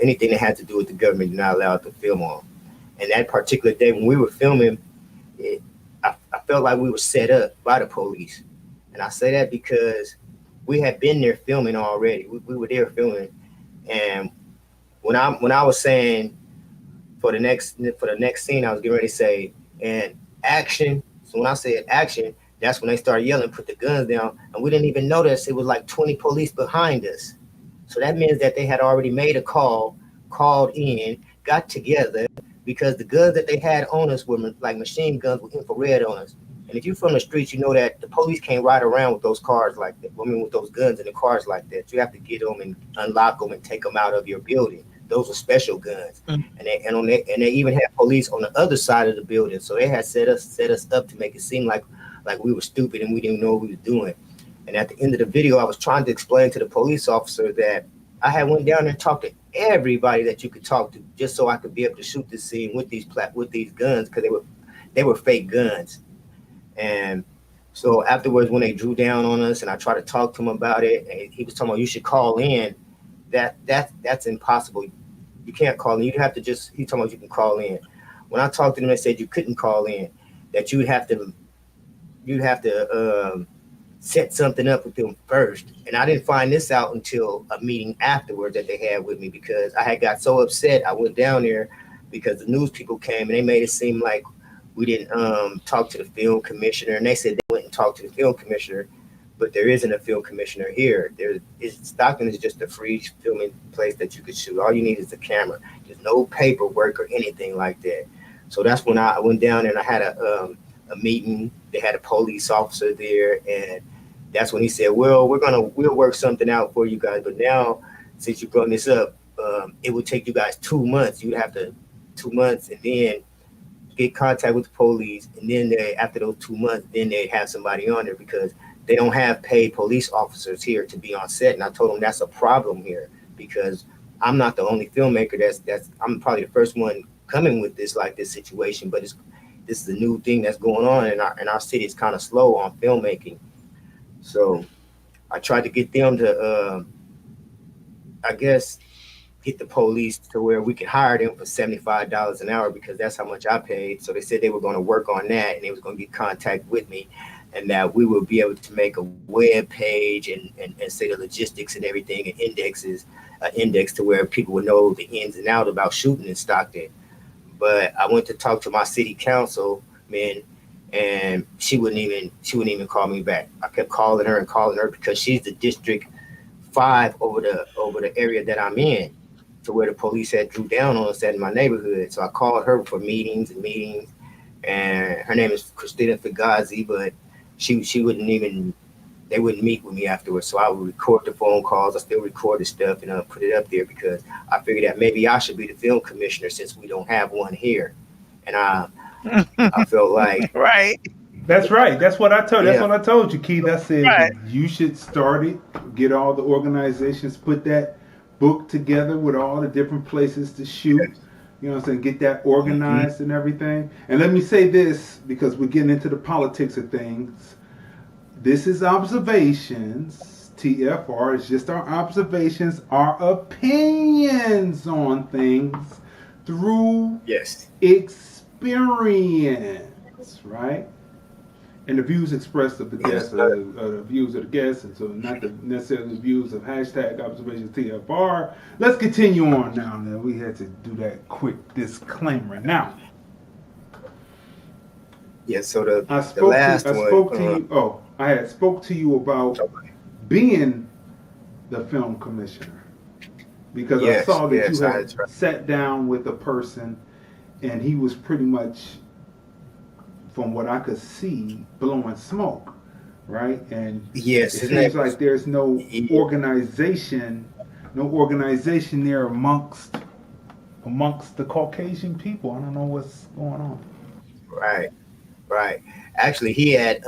anything that had to do with the government, you're not allowed to film on. And that particular day when we were filming, I felt like we were set up by the police. And I say that because we had been there filming already. We were there filming. And when I was saying for the next scene, I was getting ready to say, and action. So when I said action, that's when they started yelling, put the guns down. And we didn't even notice it was like 20 police behind us. So that means that they had already made a call, called in, got together, because the guns that they had on us were like machine guns with infrared on us. And if you're from the streets, you know that the police can't ride around with those cars like that. I mean, with those guns in the cars like that. You have to get them and unlock them and take them out of your building. Those are special guns, and they even had police on the other side of the building. So they had set us up to make it seem like we were stupid and we didn't know what we were doing. And at the end of the video, I was trying to explain to the police officer that I had went down there and talked to everybody that you could talk to, just so I could be able to shoot this scene with these guns, because they were fake guns. And so afterwards, when they drew down on us and I tried to talk to him about it, and he was talking about, you should call in. That's impossible. You can't call in. You'd have to he told me you can call in. When I talked to them, they said you couldn't call in, that you'd have to set something up with them first. And I didn't find this out until a meeting afterwards that they had with me, because I had got so upset. I went down there because the news people came and they made it seem like we didn't talk to the film commissioner, and they said they went and talked to the film commissioner, but there isn't a film commissioner here. Stockton is just a free filming place that you could shoot. All you need is a camera. There's no paperwork or anything like that. So that's when I went down and I had a meeting. They had a police officer there, and that's when he said, well, we'll work something out for you guys. But now, since you brought this up, it would take you guys 2 months. You'd have to 2 months and then get contact with the police. And then after those 2 months, then they have somebody on there, because they don't have paid police officers here to be on set. And I told them that's a problem here, because I'm not the only filmmaker I'm probably the first one coming with this situation, but this is a new thing that's going on, and our city is kind of slow on filmmaking. So I tried to get them to, get the police to where we could hire them for $75 an hour, because that's how much I paid. So they said they were going to work on that, and they was going to get contact with me, and that we would be able to make a web page and say the logistics and everything, and index to where people would know the ins and outs about shooting in Stockton. But I went to talk to my city councilman, and she wouldn't even call me back. I kept calling her because she's the District 5 over the area that I'm in, to where the police had drew down on us in my neighborhood. So I called her for meetings, and her name is Christina Fugazi, but they wouldn't meet with me afterwards. So I would record the phone calls. I still recorded stuff and put it up there, because I figured that maybe I should be the film commissioner, since we don't have one here. And I felt like right. That's right. That's what I told. That's what I told you, Keith. I said right. You should start it. Get all the organizations. Put that book together with all the different places to shoot. You know what I'm saying? Get that organized and everything. And let me say this, because we're getting into the politics of things. This is observations. TFR is just our observations, our opinions on things through experience, right? And the views expressed of the guests are the views of the guests, and so not necessarily the views of hashtag observations TFR. Let's continue on now. We had to do that quick disclaimer. Now, so I had spoke to you about being the film commissioner, because I saw that you had sat down with a person, and he was pretty much, from what I could see, blowing smoke, right? And it seems like there's no organization there amongst the Caucasian people. I don't know what's going on. Right. Actually, he had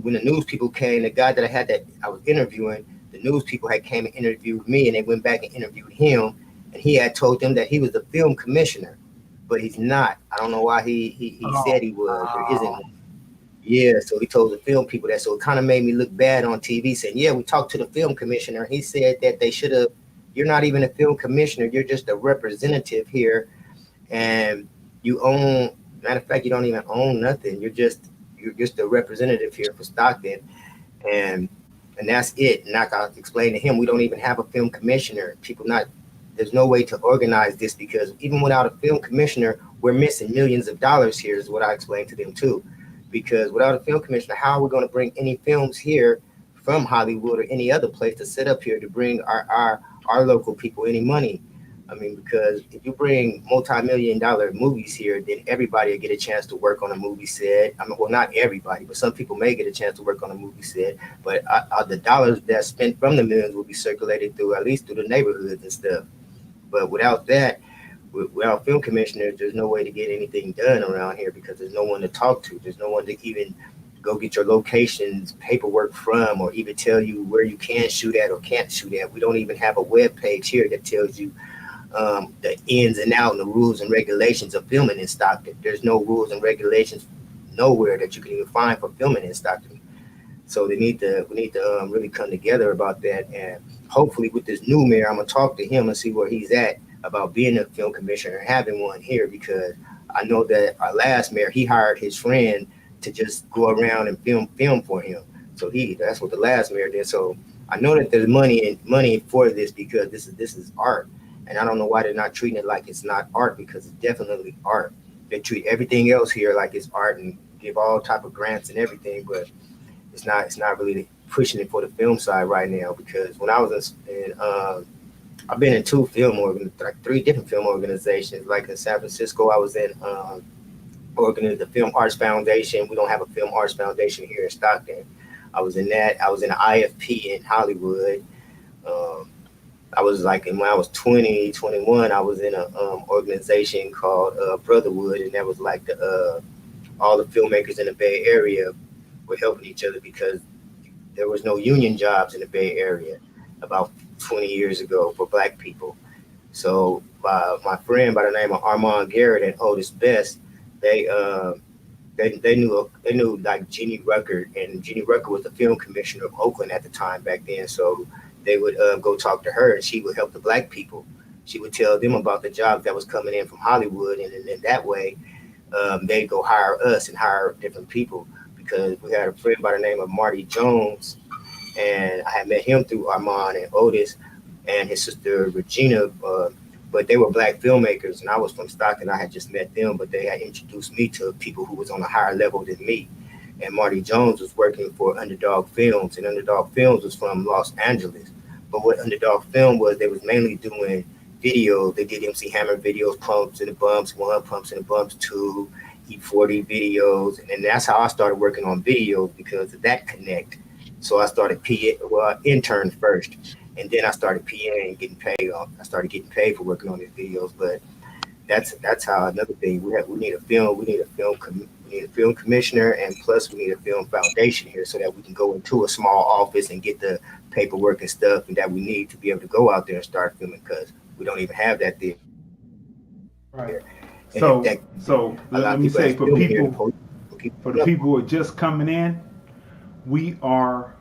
when the news people came, the guy that I was interviewing, the news people had came and interviewed me, and they went back and interviewed him, and he had told them that he was the film commissioner. But he's not. I don't know why he said he was. There isn't one. Yeah, so he told the film people that. So it kind of made me look bad on TV, saying, yeah, we talked to the film commissioner. He said that they should have, you're not even a film commissioner. You're just a representative here. And you own, matter of fact, you don't even own nothing. You're just a representative here for Stockton. And that's it. And like I explained to him, we don't even have a film commissioner. There's no way to organize this, because even without a film commissioner, we're missing millions of dollars here, is what I explained to them too. Because without a film commissioner, how are we going to bring any films here from Hollywood or any other place to set up here to bring our local people any money? I mean, because if you bring multi-million-dollar movies here, then everybody will get a chance to work on a movie set. I mean, well, not everybody, but some people may get a chance to work on a movie set. But the dollars that's spent from the millions will be circulated through, at least through the neighborhoods and stuff. But without that, without film commissioners, there's no way to get anything done around here because there's no one to talk to. There's no one to even go get your locations, paperwork from, or even tell you where you can shoot at or can't shoot at. We don't even have a web page here that tells you the ins and outs and the rules and regulations of filming in Stockton. There's no rules and regulations nowhere that you can even find for filming in Stockton. So we need to really come together about that. And hopefully with this new mayor, I'm gonna talk to him and see where he's at about being a film commissioner and having one here, because I know that our last mayor, he hired his friend to just go around and film for him. So that's what the last mayor did. So I know that there's money for this because this is art. And I don't know why they're not treating it like it's not art, because it's definitely art. They treat everything else here like it's art and give all type of grants and everything, but it's not really pushing it for the film side right now. Because when I was in I've been in three different film organizations. Like in San Francisco, I was in the Film Arts Foundation. We don't have a Film Arts Foundation here in Stockton. I was in that. I was in an IFP in Hollywood. I was like, when I was 20, 21, I was in an organization called Brotherhood, and that was like all the filmmakers in the Bay Area were helping each other because there was no union jobs in the Bay Area about 20 years ago for Black people. So my friend by the name of Armand Garrett and Otis Best, they knew like Jeannie Rucker, and Jeannie Rucker was the film commissioner of Oakland at the time back then. So they would go talk to her, and she would help the Black people. She would tell them about the jobs that was coming in from Hollywood, and then that way they'd go hire us and hire different people, because we had a friend by the name of Marty Jones, and I had met him through Armand and Otis and his sister Regina, but they were Black filmmakers, and I was from Stockton. I had just met them, but they had introduced me to people who was on a higher level than me. And Marty Jones was working for Underdog Films, and Underdog Films was from Los Angeles. But what Underdog Film was, they was mainly doing videos. They did MC Hammer videos, Pumps and the Bumps 1, Pumps and the Bumps 2, E40 videos. And then that's how I started working on videos, because of that connect. So I started I interned first, and then I started PA and getting paid off. I started getting paid for working on these videos. But that's how another thing, we need a film commissioner, and plus we need a film foundation here so that we can go into a small office and get the paperwork and stuff and that we need to be able to go out there and start filming, because we don't even have that there. Right. So let me say, for the people who are just coming in, we are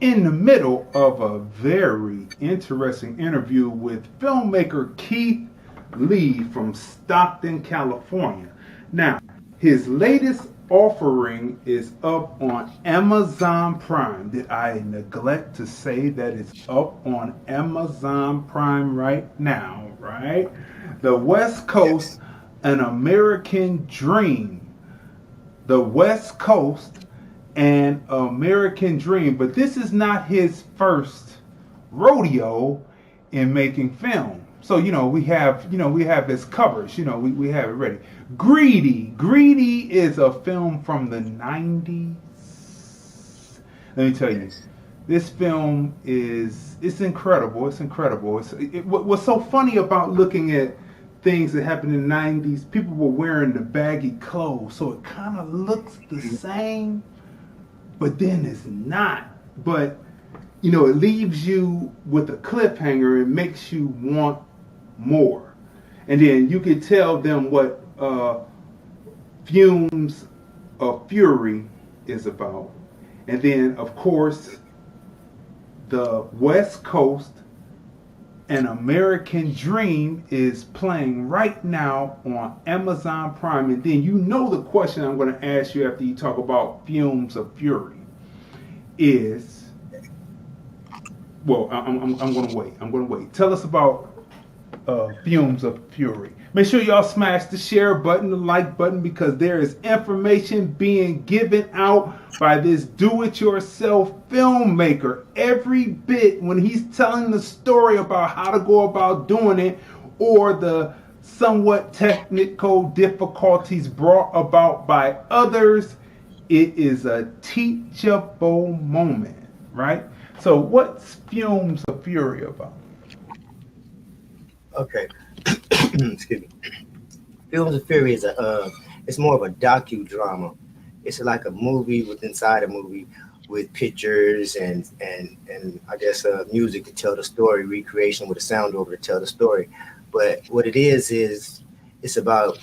in the middle of a very interesting interview with filmmaker Keith Lee from Stockton, California. Now, his latest offering is up on Amazon Prime. Did I neglect to say that it's up on Amazon Prime right now, right? The West Coast, An American Dream. The West Coast, An American Dream. But this is not his first rodeo in making film. So, we have his covers, we have it ready. Greedy is a film from the 90s. Let me tell you, this film it's incredible. It's incredible. What's so funny about looking at things that happened in the 90s, people were wearing the baggy clothes, so it kind of looks the same, but then it's not. But, it leaves you with a cliffhanger and makes you want more. And then you can tell them what Fumes of Fury is about. And then, of course, the West Coast, An American Dream is playing right now on Amazon Prime. And then the question I'm going to ask you after you talk about Fumes of Fury is, well, I'm going to wait. I'm going to wait. Tell us about Fumes of Fury. Make sure y'all smash the share button, the like button, because there is information being given out by this do-it-yourself filmmaker every bit when he's telling the story about how to go about doing it, or the somewhat technical difficulties brought about by others, it is a teachable moment, right? So what's Fumes of Fury about? Okay. Excuse me. Fumes of Fury is it's more of a docudrama. It's like a movie with inside a movie with pictures and I guess music to tell the story, recreation with a sound over to tell the story. But what it is it's about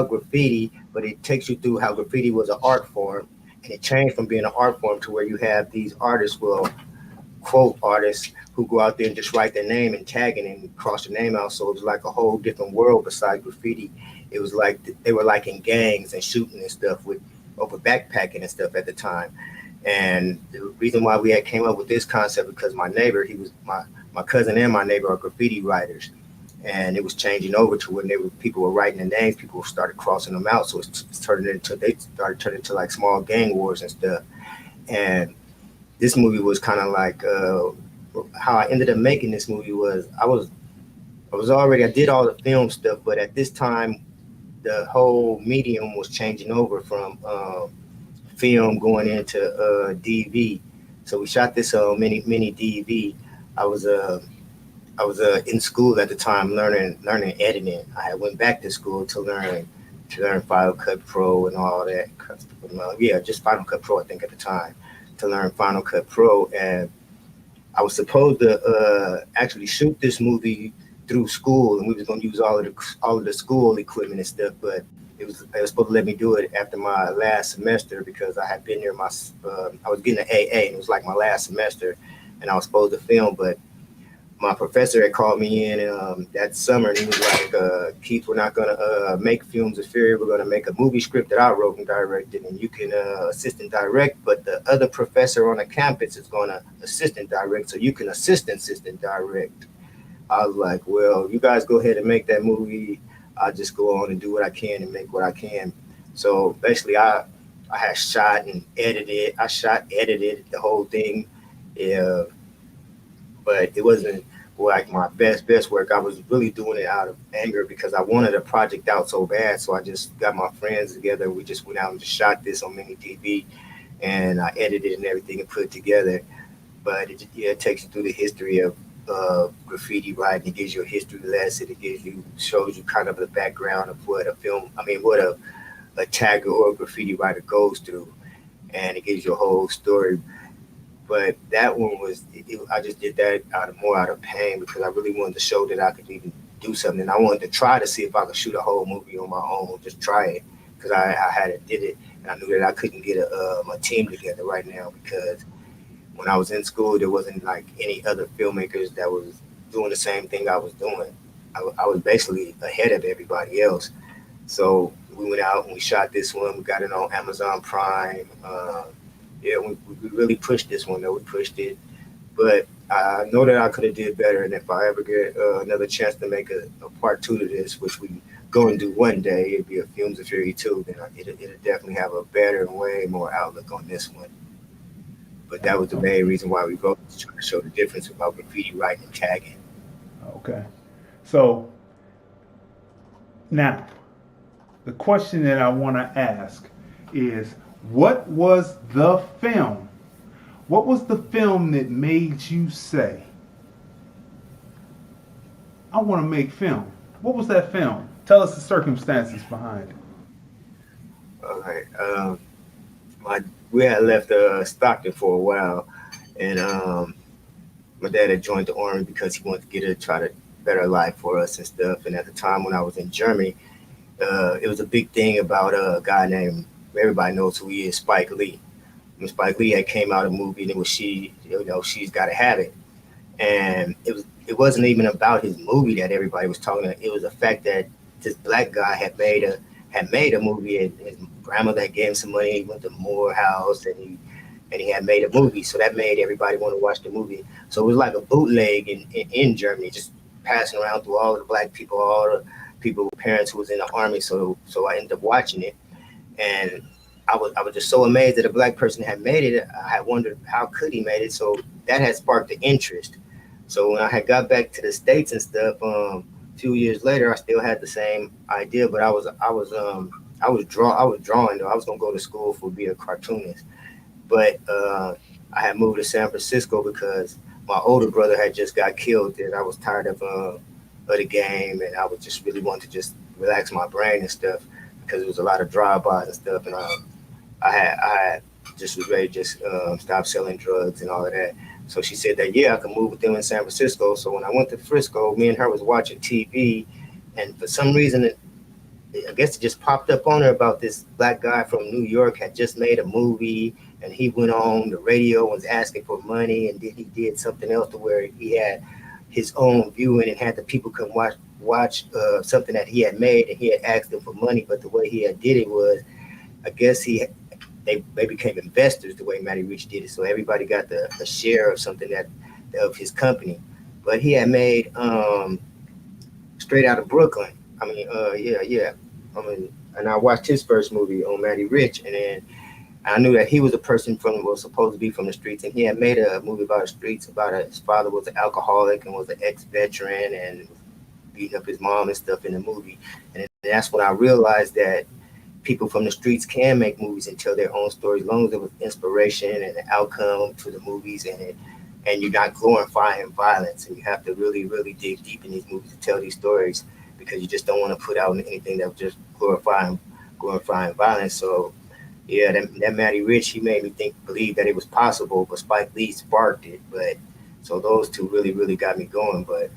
graffiti, but it takes you through how graffiti was an art form, and it changed from being an art form to where you have these artists, quote artists, who go out there and just write their name and tag it and cross their name out. So it was like a whole different world besides graffiti. It was like they were like in gangs and shooting and stuff over backpacking and stuff at the time. And the reason why we had came up with this concept because my neighbor, he was my cousin and my neighbor are graffiti writers, and it was changing over to when people were writing their names, people started crossing them out. So they started turning into like small gang wars and stuff. And this movie was kind of like how I ended up making this movie was I did all the film stuff, but at this time the whole medium was changing over from film going into DV. So we shot this mini DV. I was in school at the time learning editing. I went back to school to learn Final Cut Pro and all that. Just Final Cut Pro I think at the time, to learn Final Cut Pro. And I was supposed to actually shoot this movie through school, and we was gonna use all of the school equipment and stuff, but they was supposed to let me do it after my last semester because I had been there I was getting an AA, and it was like my last semester, and I was supposed to film, but my professor had called me in that summer, and he was like, Keith, we're not gonna make Fumes of Fury, we're gonna make a movie script that I wrote and directed, and you can assistant direct, but the other professor on the campus is gonna assistant direct, so you can assistant direct. I was like, well, you guys go ahead and make that movie. I'll just go on and do what I can and make what I can. So basically I had shot and edited. Edited the whole thing. Yeah, but it wasn't like my best work. I was really doing it out of anger because I wanted a project out so bad. So I just got my friends together. We just went out and just shot this on mini DV, and I edited and everything and put it together. But it takes you through the history of graffiti writing. It gives you a history lesson. It shows you kind of the background of what a tagger or a graffiti writer goes through, and it gives you a whole story. But that one I just did that out of pain because I really wanted to show that I could even do something. And I wanted to try to see if I could shoot a whole movie on my own, just try it, because I did it, and I knew that I couldn't get a team together right now because when I was in school, there wasn't like any other filmmakers that was doing the same thing I was doing. I was basically ahead of everybody else. So we went out and we shot this one. We got it on Amazon Prime. We really pushed this one, though. We pushed it. But I know that I could have did better. And if I ever get another chance to make a part 2 to this, which we go and do one day, it'd be a Fumes of Fury 2, then it'll definitely have a better and way more outlook on this one. But that was the main reason why we wrote this, trying to show the difference about graffiti writing and tagging. Okay. So now, the question that I want to ask is, what was the film? What was the film that made you say, I want to make film? What was that film? Tell us the circumstances behind it. Okay. We had left Stockton for a while, and my dad had joined the Army because he wanted to try to better life for us and stuff. And at the time when I was in Germany, it was a big thing about a guy named, everybody knows who he is, Spike Lee. When Spike Lee had came out a movie, and it was She's Gotta Have It. And it wasn't even about his movie that everybody was talking about. It was the fact that this black guy had made a movie, and his grandmother had gave him some money. He went to Morehouse, and he had made a movie. So that made everybody want to watch the movie. So it was like a bootleg in Germany, just passing around through all the black people, all the people, parents who was in the Army. So I ended up watching it, and I was just so amazed that a black person had made it. I had wondered how could he made it. So that had sparked the interest. So when I had got back to the States and stuff, few years later, I still had the same idea, but I was drawing though. I was gonna go to school for be a cartoonist, but I had moved to San Francisco because my older brother had just got killed, and I was tired of the game, and I was just really wanted to just relax my brain and stuff because there was a lot of drive-bys and stuff, and I had just was ready to just stop selling drugs and all of that. So she said that, yeah, I could move with them in San Francisco. So when I went to Frisco, me and her was watching TV, and for some reason, I guess it just popped up on her about this black guy from New York had just made a movie, and he went on the radio, was asking for money, and then he did something else to where he had his own viewing and had the people come watch something that he had made, and he had asked them for money. But the way he had did it was, I guess they became investors the way Matty Rich did it. So everybody got a share of something of his company. But he had made Straight Outta Brooklyn. I mean, yeah. I mean, and I watched his first movie on Matty Rich, and then I knew that he was a person was supposed to be from the streets, and he had made a movie about the streets, his father was an alcoholic and was an ex-veteran and beating up his mom and stuff in the movie. And that's when I realized that people from the streets can make movies and tell their own stories, as long as it was inspiration and an outcome to the movies, and you're not glorifying violence. And you have to really, really dig deep in these movies to tell these stories, because you just don't want to put out anything that was just glorifying violence. So yeah, that Matty Rich, he made me believe that it was possible, but Spike Lee sparked it. But so those two really, really got me going. But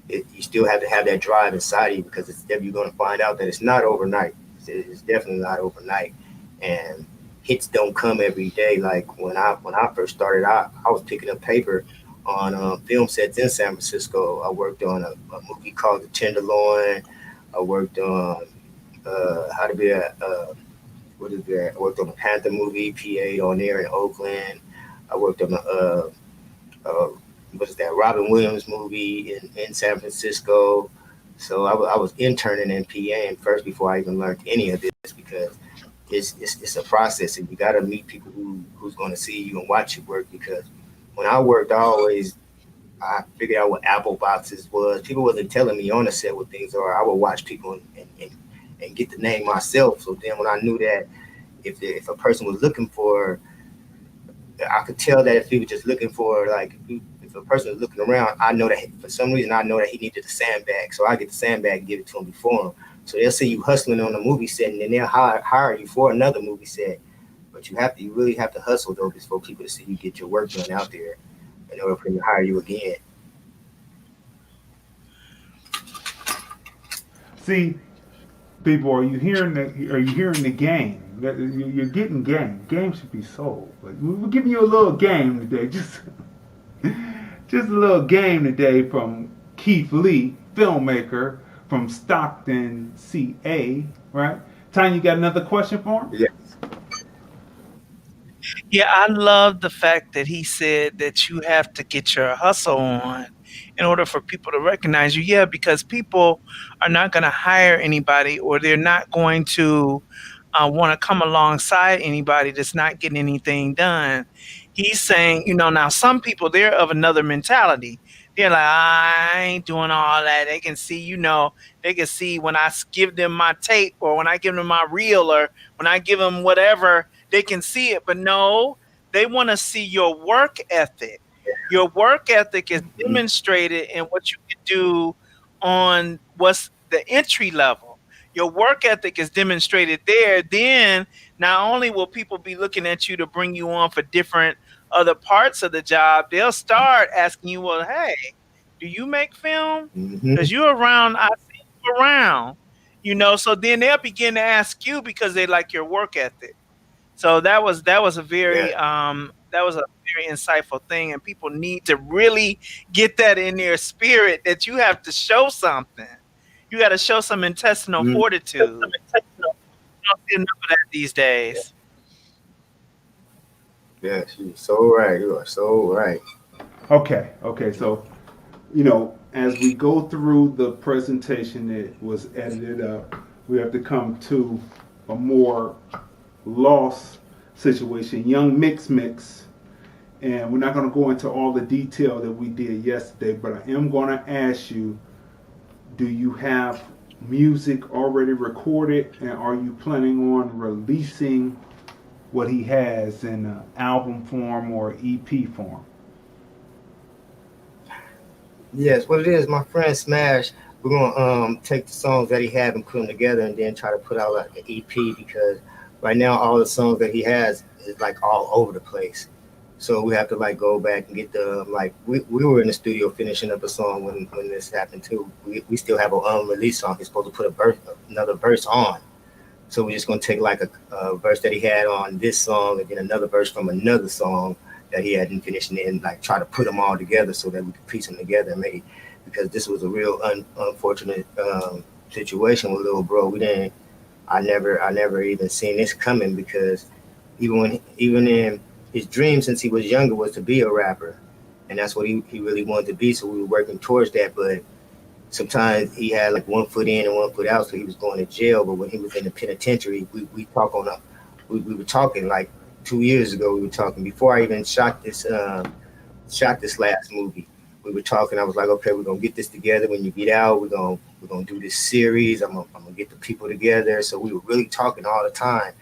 you still have to have that drive inside of you, because you're going to find out that it's not overnight. It's definitely not overnight, and hits don't come every day. Like when I first started, I was picking up paper on film sets in San Francisco. I worked on a movie called The Tenderloin. I worked on I worked on a Panther movie, PA on there in Oakland. I worked on Robin Williams movie in San Francisco. So I was interning in PA first before I even learned any of this, because it's a process, and you got to meet people who's going to see you and watch you work. Because when I worked, I figured out what Apple boxes was. People wasn't telling me on the set what things are. I would watch people and get the name myself. So then when I knew that if a person was looking for, I could tell that if he was just looking for, like, if a person was looking around, I know that for some reason I know that he needed a sandbag. So I get the sandbag and give it to him before him. So they'll see you hustling on a movie set, and then they'll hire you for another movie set. But you really have to hustle though, just for people to see you get your work done out there in order for them to hire you again. See, people, are you hearing the game? You're getting game. Game should be sold. Like, we're giving you a little game today, just a little game today from Keith Lee, filmmaker from Stockton, CA. Right? Tanya, you got another question for him? Yes. Yeah, I love the fact that he said that you have to get your hustle on in order for people to recognize you. Yeah, because people are not going to hire anybody, or they're not going to want to come alongside anybody that's not getting anything done. He's saying, now some people, they're of another mentality. They're like, I ain't doing all that. They can see, they can see when I give them my tape, or when I give them my reel, or when I give them whatever, they can see it. But no, they want to see your work ethic. Your work ethic is demonstrated in what you can do on what's the entry level. Your work ethic is demonstrated there. Then not only will people be looking at you to bring you on for different other parts of the job, they'll start asking you, well, hey, do you make film? Because you're around, I see you around, so then they'll begin to ask you because they like your work ethic. So that was a very very insightful thing, and people need to really get that in their spirit, that you have to show something. You got to show some intestinal fortitude. You don't see enough of that these days. Yes, you're so right. You are so right. Okay. So, as we go through the presentation that was edited up, we have to come to a more lost situation, young mix. And we're not going to go into all the detail that we did yesterday, but I am going to ask you, do you have music already recorded, and are you planning on releasing what he has in album form or EP form? Yes, what it is, my friend Smash, we're gonna take the songs that he had and put them together, and then try to put out like an EP, because right now all the songs that he has is like all over the place. So we have to like go back and get the like we were in the studio finishing up a song when this happened too. We still have an unreleased song. He's supposed to put another verse on. So we're just gonna take like a verse that he had on this song, and then another verse from another song that he hadn't finished, and then like try to put them all together so that we could piece them together. Maybe because this was a real unfortunate situation with little bro. I never even seen this coming, because even in his dream since he was younger was to be a rapper, and that's what he really wanted to be. So we were working towards that, but sometimes he had like one foot in and one foot out, so he was going to jail. But when he was in the penitentiary, we were talking like 2 years ago. We were talking before I even shot this last movie. We were talking. I was like, okay, we're gonna get this together. When you get out, we're gonna do this series. I'm gonna get the people together. So we were really talking all the time,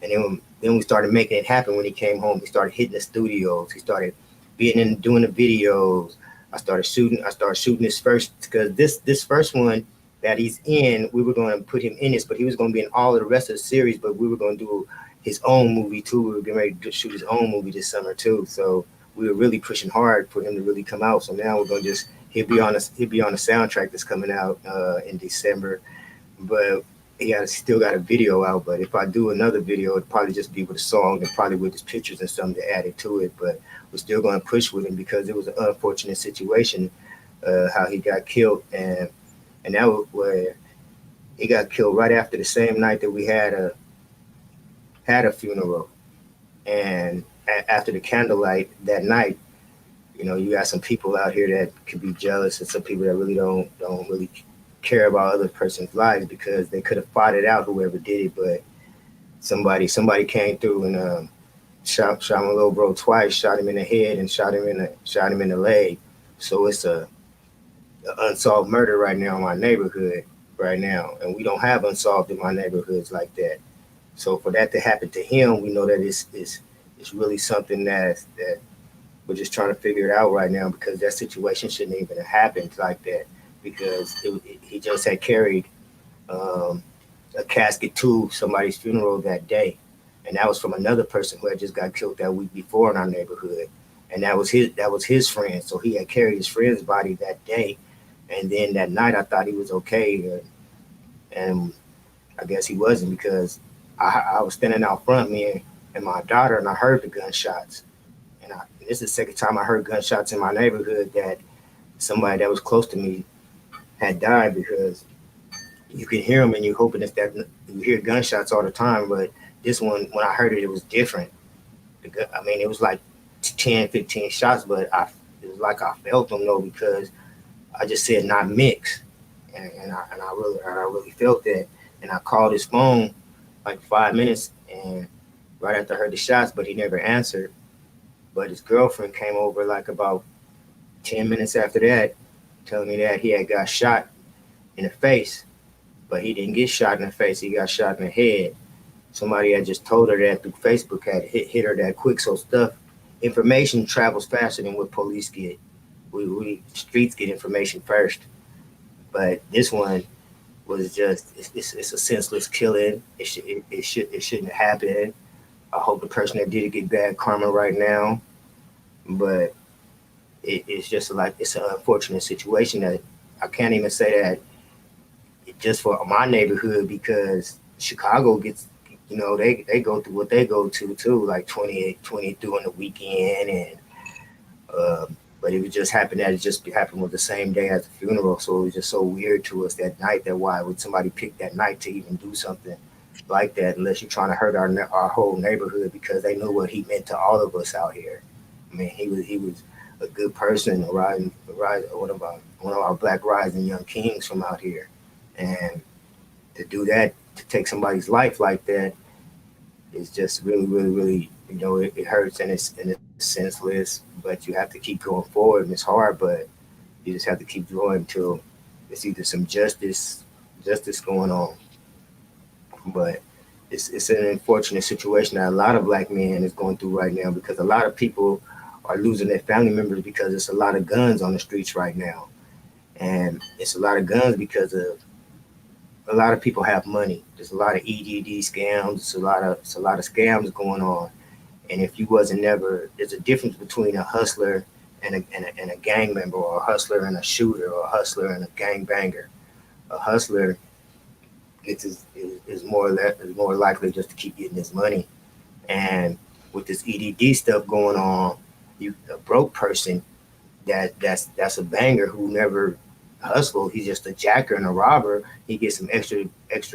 and then we started making it happen. When he came home, he started hitting the studios. He started being in doing the videos. I started shooting his first, because this first one that he's in, we were going to put him in this, but he was going to be in all of the rest of the series. But we were going to do his own movie too. We were getting ready to shoot his own movie this summer too. So we were really pushing hard for him to really come out. So now we're going to he'll be on the soundtrack that's coming out in December. But he still got a video out. But if I do another video, it'd probably just be with a song and probably with his pictures and something to add it to it. But we're still going to push with him, because it was an unfortunate situation how he got killed, and that was where he got killed right after the same night that we had a funeral. And after the candlelight that night, you got some people out here that could be jealous, and some people that really don't really care about other person's lives, because they could have fought it out, whoever did it. But somebody came through and shot my little bro twice, shot him in the head and shot him in the leg. So it's a unsolved murder right now in my neighborhood right now, and we don't have unsolved in my neighborhoods like that. So for that to happen to him, we know that it's really something that we're just trying to figure it out right now, because that situation shouldn't even have happened like that, because he just had carried a casket to somebody's funeral that day. And that was from another person who had just got killed that week before in our neighborhood. And that was his friend. So he had carried his friend's body that day. And then that night I thought he was okay. And I guess he wasn't, because I was standing out front, me and my daughter, and I heard the gunshots. And this is the second time I heard gunshots in my neighborhood, that somebody that was close to me had died, because you can hear them and you're hoping that you hear gunshots all the time. But this one, when I heard it, it was different. I mean, it was like 10, 15 shots, but it was like I felt them though, because I just said not mix, and I really felt that. And I called his phone like 5 minutes, and right after I heard the shots, but he never answered. But his girlfriend came over like about 10 minutes after that, telling me that he had got shot in the face, but he didn't get shot in the face. He got shot in the head. Somebody had just told her that through Facebook, had hit her that quick. So information travels faster than what police get. We streets get information first. But this one was just, it's a senseless killing. It shouldn't happen. I hope the person that did it get bad karma right now. But it's just like, it's an unfortunate situation that I can't even say that just for my neighborhood, because Chicago gets, they go through what they go to too, like 28, 22 on the weekend. And but it would just happen that it just happened with the same day as the funeral. So it was just so weird to us that night, that why would somebody pick that night to even do something like that, unless you're trying to hurt our whole neighborhood, because they knew what he meant to all of us out here. I mean, he was a good person, one of our Black rising young kings from out here. And to do that, to take somebody's life like that, is just really, really, really, it hurts, and it's senseless. But you have to keep going forward, and it's hard, but you just have to keep going until it's either some justice going on. But it's an unfortunate situation that a lot of black men is going through right now, because a lot of people are losing their family members because it's a lot of guns on the streets right now. And it's a lot of guns because of a lot of people have money. There's a lot of EDD scams. It's a lot of scams going on. And if you wasn't never, there's a difference between a hustler and a gang member, or a hustler and a shooter, or a hustler and a gang banger. A hustler is more likely just to keep getting his money. And with this EDD stuff going on, a broke person that's a banger who never hustled. He's just a jacker and a robber. He gets some extra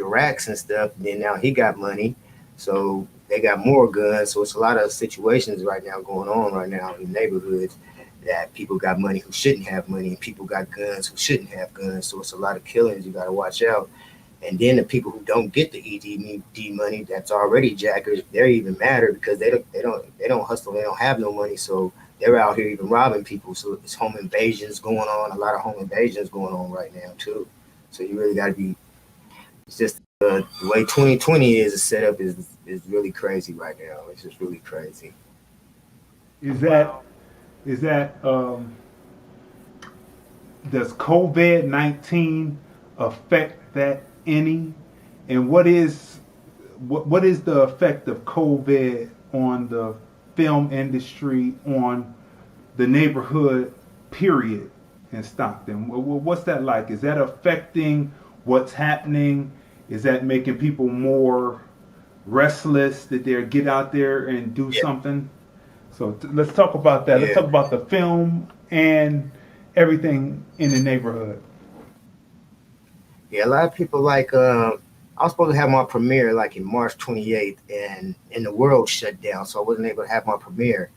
racks and stuff. And then now he got money, so they got more guns. So it's a lot of situations right now going on right now in neighborhoods that people got money who shouldn't have money, and people got guns who shouldn't have guns. So it's a lot of killings. You got to watch out. And then the people who don't get the EDD money, that's already jackers, they're even madder because they don't hustle. They don't have no money, so they're out here even robbing people. So it's home invasions going on. A lot of home invasions going on right now too. So you really got to be. It's just the way 2020 is set up is really crazy right now. It's just really crazy. Is that does COVID-19 affect that any? And what is the effect of COVID on the film industry, on the neighborhood period in Stockton? What's that like? Is that affecting what's happening? Is that making people more restless, that they get out there and do something? So let's talk about that. Let's talk about the film and everything in the neighborhood. Yeah, a lot of people I was supposed to have my premiere like in March 28th, and the world shut down, so I wasn't able to have my premiere.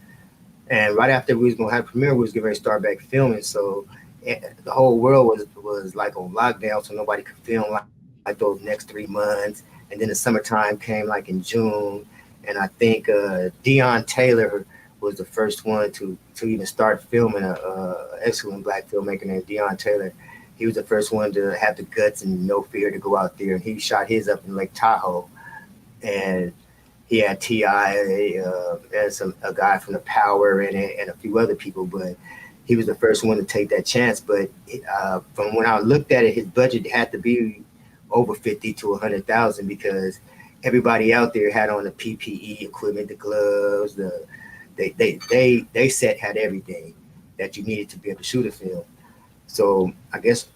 And right after we was gonna have a premiere, we was getting ready to start back filming. So the whole world was like on lockdown, so nobody could film like those next 3 months. And then the summertime came like in June, and I think Deon Taylor was the first one to even start filming. An excellent black filmmaker named Deon Taylor. He was the first one to have the guts and no fear to go out there, and he shot his up in Lake Tahoe. And he had T.I., and a guy from The Power in it, and a few other people, but he was the first one to take that chance. But from when I looked at it, his budget had to be over 50 to 100,000 because everybody out there had on the PPE equipment, the gloves, they set had everything that you needed to be able to shoot a film. So I guess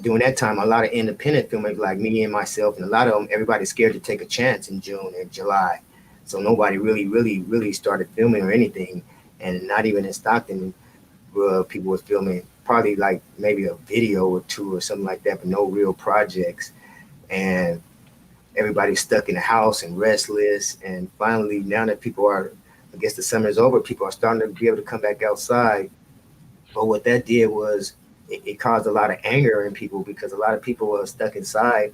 during that time, a lot of independent filmmakers like me and myself, and a lot of them, everybody's scared to take a chance in June and July. So nobody really started filming or anything. And not even in Stockton, people were filming probably like maybe a video or two or something like that, but no real projects. And everybody's stuck in the house and restless. And finally, now that people are, I guess the summer's over, people are starting to be able to come back outside. But what that did was it caused a lot of anger in people, because a lot of people were stuck inside.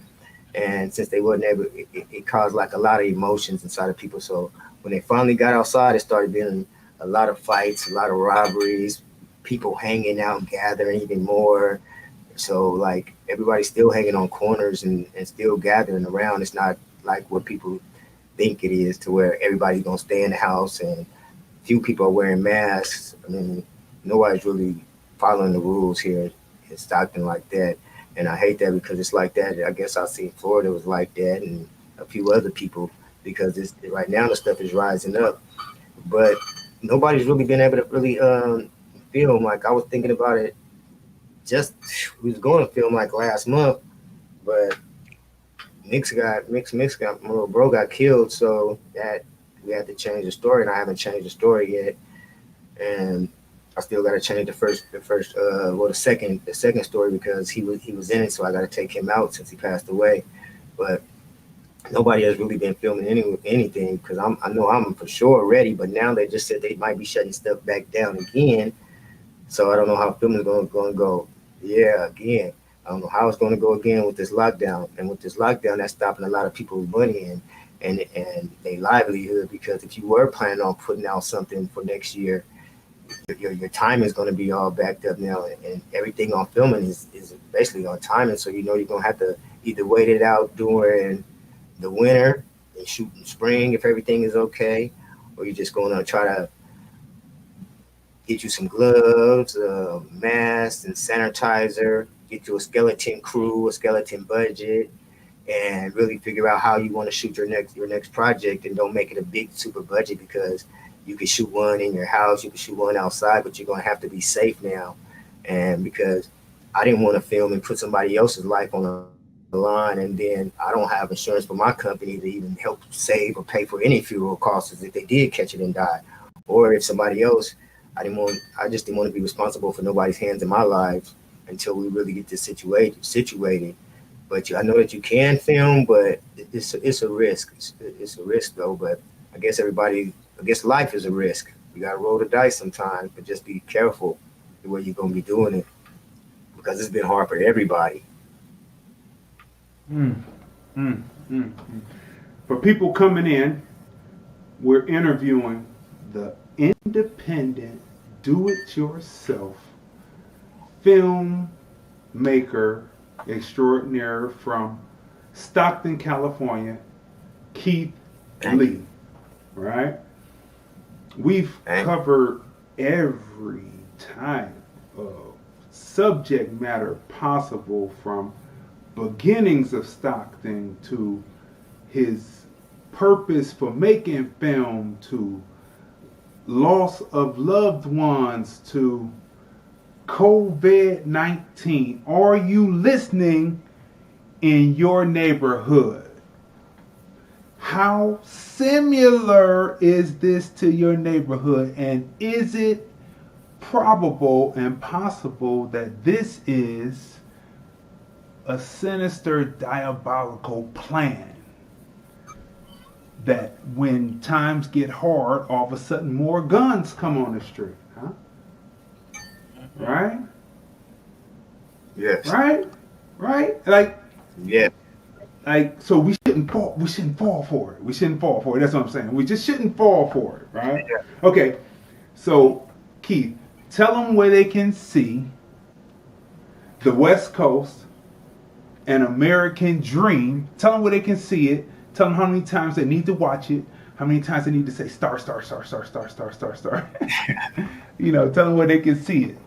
And since they wasn't able, it caused like a lot of emotions inside of people. So when they finally got outside, it started being a lot of fights, a lot of robberies, people hanging out, gathering even more. So like everybody's still hanging on corners and still gathering around. It's not like what people think it is, to where everybody's gonna stay in the house and few people are wearing masks. I mean, nobody's really following the rules here in Stockton like that. And I hate that, because it's like that. I guess I see Florida was like that, and a few other people, because it's right now the stuff is rising up. But nobody's really been able to really film. Like I was thinking about it, we was going to film like last month, but Mix, my little bro got killed, so that we had to change the story, and I haven't changed the story yet. And I still got to change the second story, because he was in it, so I got to take him out since he passed away. But nobody has really been filming anything, because I know I'm for sure ready. But now they just said they might be shutting stuff back down again, so I don't know how filming is going to go. Yeah, again, I don't know how it's going to go again with this lockdown. And with this lockdown, that's stopping a lot of people's money and their livelihood, because if you were planning on putting out something for next year, your time is going to be all backed up now, and everything on filming is basically on timing. So you know you're going to have to either wait it out during the winter and shoot in spring if everything is okay, or you're just going to try to get you some gloves, masks, and sanitizer, get you a skeleton crew, a skeleton budget, and really figure out how you want to shoot your next project, and don't make it a big super budget, because you can shoot one in your house, you can shoot one outside, but you're going to have to be safe now. And because I didn't want to film and put somebody else's life on the line, and then I don't have insurance for my company to even help save or pay for any funeral costs if they did catch it and die. Or if somebody else, I just didn't want to be responsible for nobody's hands in my life until we really get this situated. But I know that you can film, but it's a risk. It's a risk though, but I guess life is a risk. You got to roll the dice sometimes, but just be careful the way you're going to be doing it, because it's been hard for everybody. For people coming in, we're interviewing the independent, do-it-yourself filmmaker extraordinaire from Stockton, California, Keith Lee. Right? We've covered every type of subject matter possible, from beginnings of Stockton to his purpose for making film, to loss of loved ones, to COVID-19. Are you listening in your neighborhood? How similar is this to your neighborhood? And is it probable and possible that this is a sinister, diabolical plan? That when times get hard, all of a sudden more guns come on the street, huh? Right? Yes. Right? Like, yeah. Like, so we shouldn't fall for it. That's what I'm saying. We just shouldn't fall for it, right? Yeah. Okay. So, Keith, tell them where they can see The West Coast, An American Dream. Tell them where they can see it. Tell them how many times they need to watch it. How many times they need to say star. You know, tell them where they can see it.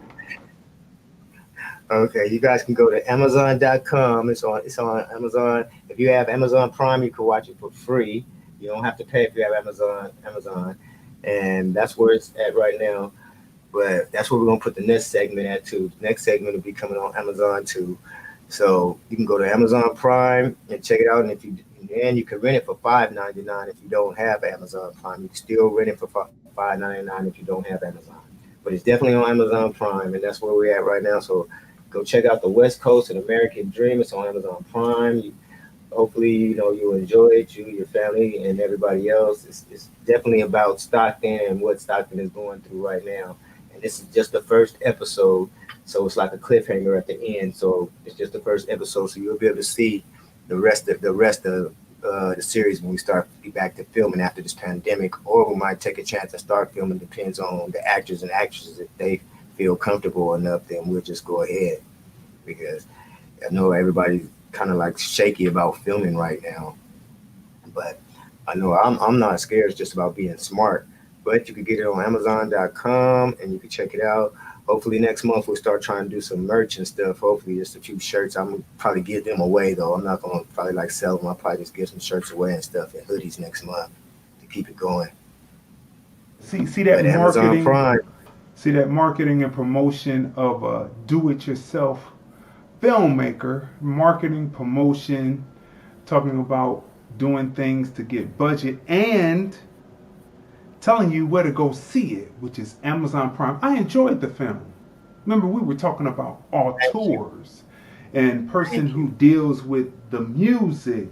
Okay, you guys can go to Amazon.com. It's on Amazon. If you have Amazon Prime, you can watch it for free. You don't have to pay if you have Amazon. And that's where it's at right now. But that's where we're going to put the next segment at too. The next segment will be coming on Amazon too. So you can go to Amazon Prime and check it out. And you can rent it for $5.99 if you don't have Amazon Prime. You can still rent it for $5.99 if you don't have Amazon. But it's definitely on Amazon Prime, and that's where we're at right now. So go check out The West Coast, An American Dream. It's on Amazon Prime. Hopefully, you enjoy it, you, your family, and everybody else. It's definitely about Stockton and what Stockton is going through right now. And this is just the first episode, so it's like a cliffhanger at the end. So it's just the first episode, so you'll be able to see the rest of the series when we start back to filming after this pandemic, or we might take a chance and start filming. Depends on the actors and actresses. If they feel comfortable enough, then we'll just go ahead, because I know everybody's kind of like shaky about filming right now, but I know I'm not scared. It's just about being smart. But you can get it on Amazon.com and you can check it out. Hopefully next month we'll start trying to do some merch and stuff. Hopefully just a few shirts. I'm gonna probably give them away though. I'm not gonna probably like sell them. I'll probably just give some shirts away and stuff and hoodies next month to keep it going. See that marketing. See that marketing and promotion of a do-it-yourself filmmaker. Marketing, promotion, talking about doing things to get budget and telling you where to go see it, which is Amazon Prime. I enjoyed the film. Remember, we were talking about auteurs and person who deals with the music,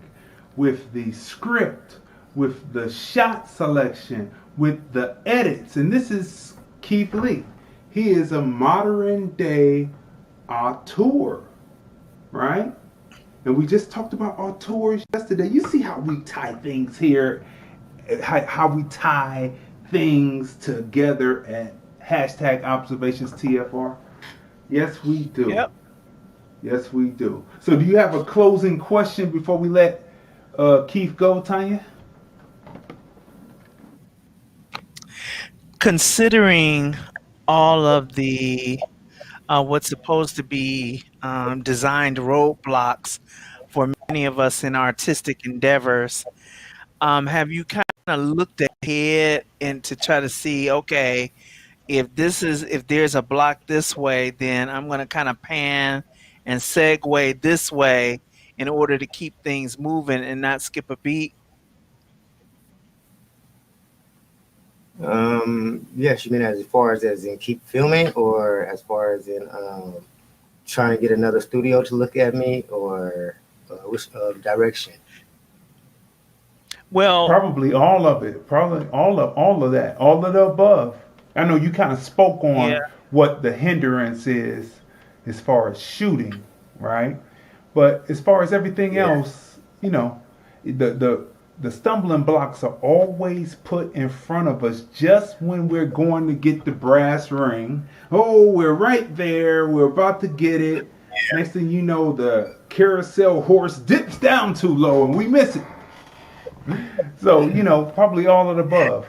with the script, with the shot selection, with the edits. And this is Keith Lee. He is a modern day auteur, right? And we just talked about auteurs yesterday. You see how we tie things here, how we tie things together at Hashtag observations TFR? Yes, we do. Yep. Yes, we do. So do you have a closing question before we let Keith go, Tanya? Considering all of the what's supposed to be designed roadblocks for many of us in artistic endeavors, have you kind of looked ahead and to try to see, okay, if there's a block this way, then I'm going to kind of pan and segue this way in order to keep things moving and not skip a beat? Yes, you mean as far as in keep filming, or as far as in trying to get another studio to look at me, or which direction? Well, probably all of it. Probably all of that. All of the above. I know you kind of spoke on what the hindrance is as far as shooting, right? But as far as everything else, you know, the stumbling blocks are always put in front of us just when we're going to get the brass ring. Oh, we're right there. We're about to get it. Next thing you know, the carousel horse dips down too low and we miss it. So, you know, probably all of the above.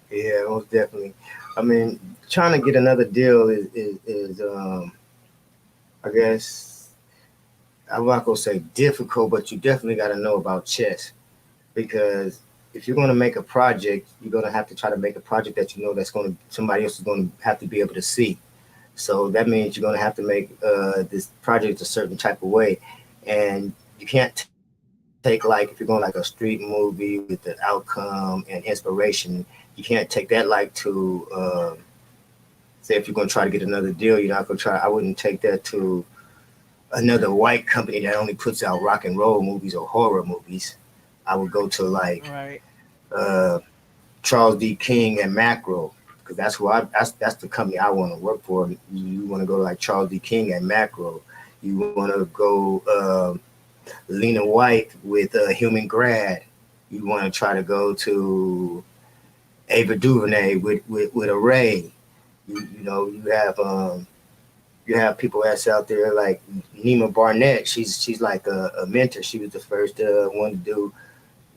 Yeah, most definitely. I mean, trying to get another deal is I guess, I'm not going to say difficult, but you definitely got to know about chess, because if you're going to make a project, you're going to have to try to make a project that you know that's going to, somebody else is going to have to be able to see. So that means you're going to have to make this project a certain type of way. And you can't take, like, if you're going like a street movie with the outcome and inspiration, you can't take that like to, say if you're going to try to get another deal, you're not going to try, I wouldn't take that to another white company that only puts out rock and roll movies or horror movies. I would go to like Charles D. King and Macro, because that's who that's the company I want to work for. You want to go to like Charles D. King and Macro. You want to go Lena White with Human Grad. You want to try to go to Ava DuVernay with Array. You know, you have people that's out there like Nima Barnett. She's like a mentor. She was the first one to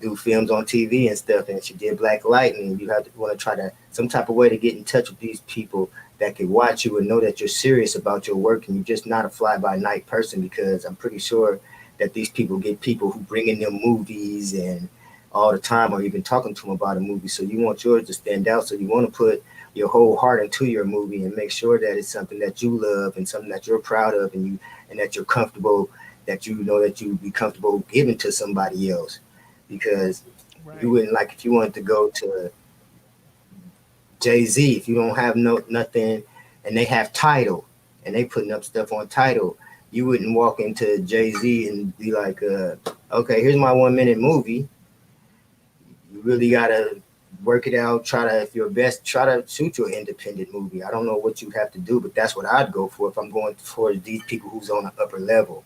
do films on TV and stuff, and she did Black Lightning. You have to want to try to some type of way to get in touch with these people that can watch you and know that you're serious about your work and you're just not a fly-by-night person, because I'm pretty sure that these people get people who bring in them movies and all the time, or you've been talking to them about a movie. So you want yours to stand out. So you want to put your whole heart into your movie and make sure that it's something that you love and something that you're proud of, and that you're comfortable, that you know that you be comfortable giving to somebody else. Because you wouldn't, like, if you wanted to go to Jay-Z, if you don't have nothing and they have Tidal and they putting up stuff on Tidal, you wouldn't walk into Jay-Z and be like, okay, here's my 1 minute movie. You really gotta work it out. If you're best, try to shoot your independent movie. I don't know what you have to do, but that's what I'd go for if I'm going for these people who's on the upper level,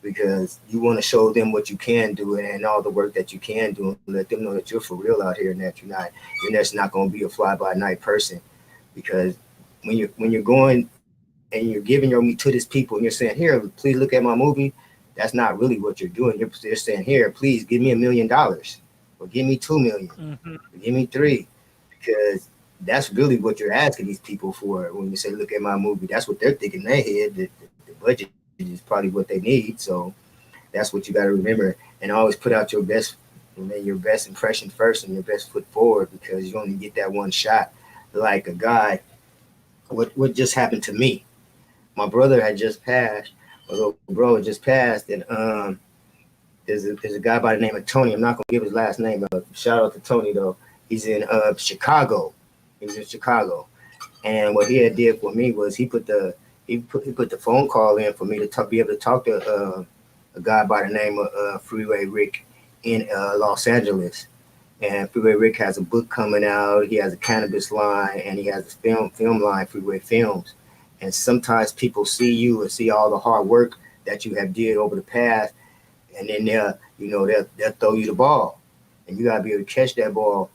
because you want to show them what you can do and all the work that you can do, and let them know that you're for real out here and that you're just not going to be a fly by night person. Because when you're going and you're giving your meat to these people and you're saying, here, please look at my movie, that's not really what you're doing. You're saying, here, please give me $1 million. Or give me 2 million, give me 3, because that's really what you're asking these people for. When you say, look at my movie, that's what they're thinking in their head. The budget is probably what they need. So that's what you got to remember, and always put out your best impression first and your best foot forward, because you only get that one shot. Like a guy, what just happened to me? My brother had just passed, my little bro had just passed, and There's a guy by the name of Tony. I'm not gonna give his last name, but shout out to Tony though. He's in Chicago. He was in Chicago, and what he had did for me was he put the phone call in for me to be able to talk to a guy by the name of Freeway Rick in Los Angeles. And Freeway Rick has a book coming out. He has a cannabis line, and he has a film line, Freeway Films. And sometimes people see you and see all the hard work that you have did over the past. And then they'll throw you the ball, and you gotta be able to catch that ball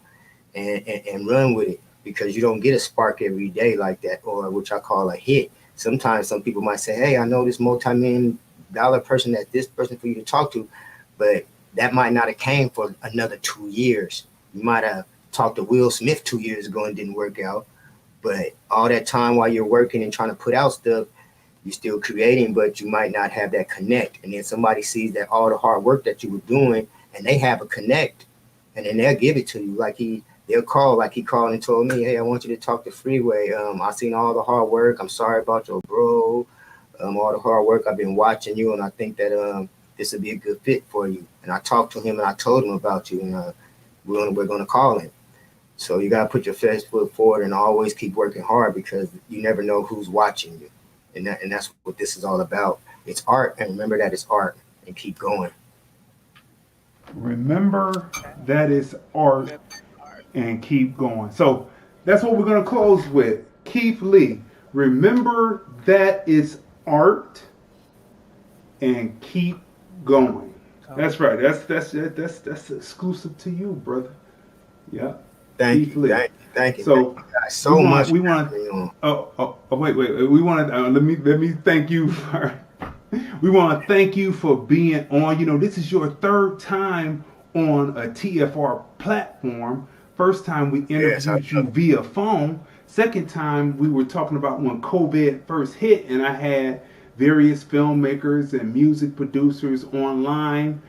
and run with it. because you don't get a spark every day like that, or which I call a hit. Sometimes some people might say, hey, I know this multi-million-dollar person, that this person for you to talk to, but that might not have came for another 2 years. You might have talked to Will Smith 2 years ago and didn't work out, but all that time while you're working and trying to put out stuff, you're still creating, but you might not have that connect. And then somebody sees that all the hard work that you were doing, and they have a connect, and then they'll give it to you. Like they'll call, like he called and told me, hey, I want you to talk to Freeway. I seen all the hard work. I'm sorry about your bro. All the hard work. I've been watching you, and I think that this would be a good fit for you. And I talked to him, and I told him about you, and we're going to call him. So you got to put your best foot forward and always keep working hard, because you never know who's watching you. And that's what this is all about. It's art, and remember that it's art, and keep going. Remember that it's art, and keep going. So that's what we're going to close with. Keith Lee, remember that it's art, and keep going. That's right. That's exclusive to you, brother. Yeah. Thank you. Thank you. So thank you guys so much. We want. Wait. We want to let me thank you for. We want to thank you for being on. You know, this is your third time on a TFR platform. First time we interviewed you via phone. Second time we were talking about when COVID first hit, and I had various filmmakers and music producers online,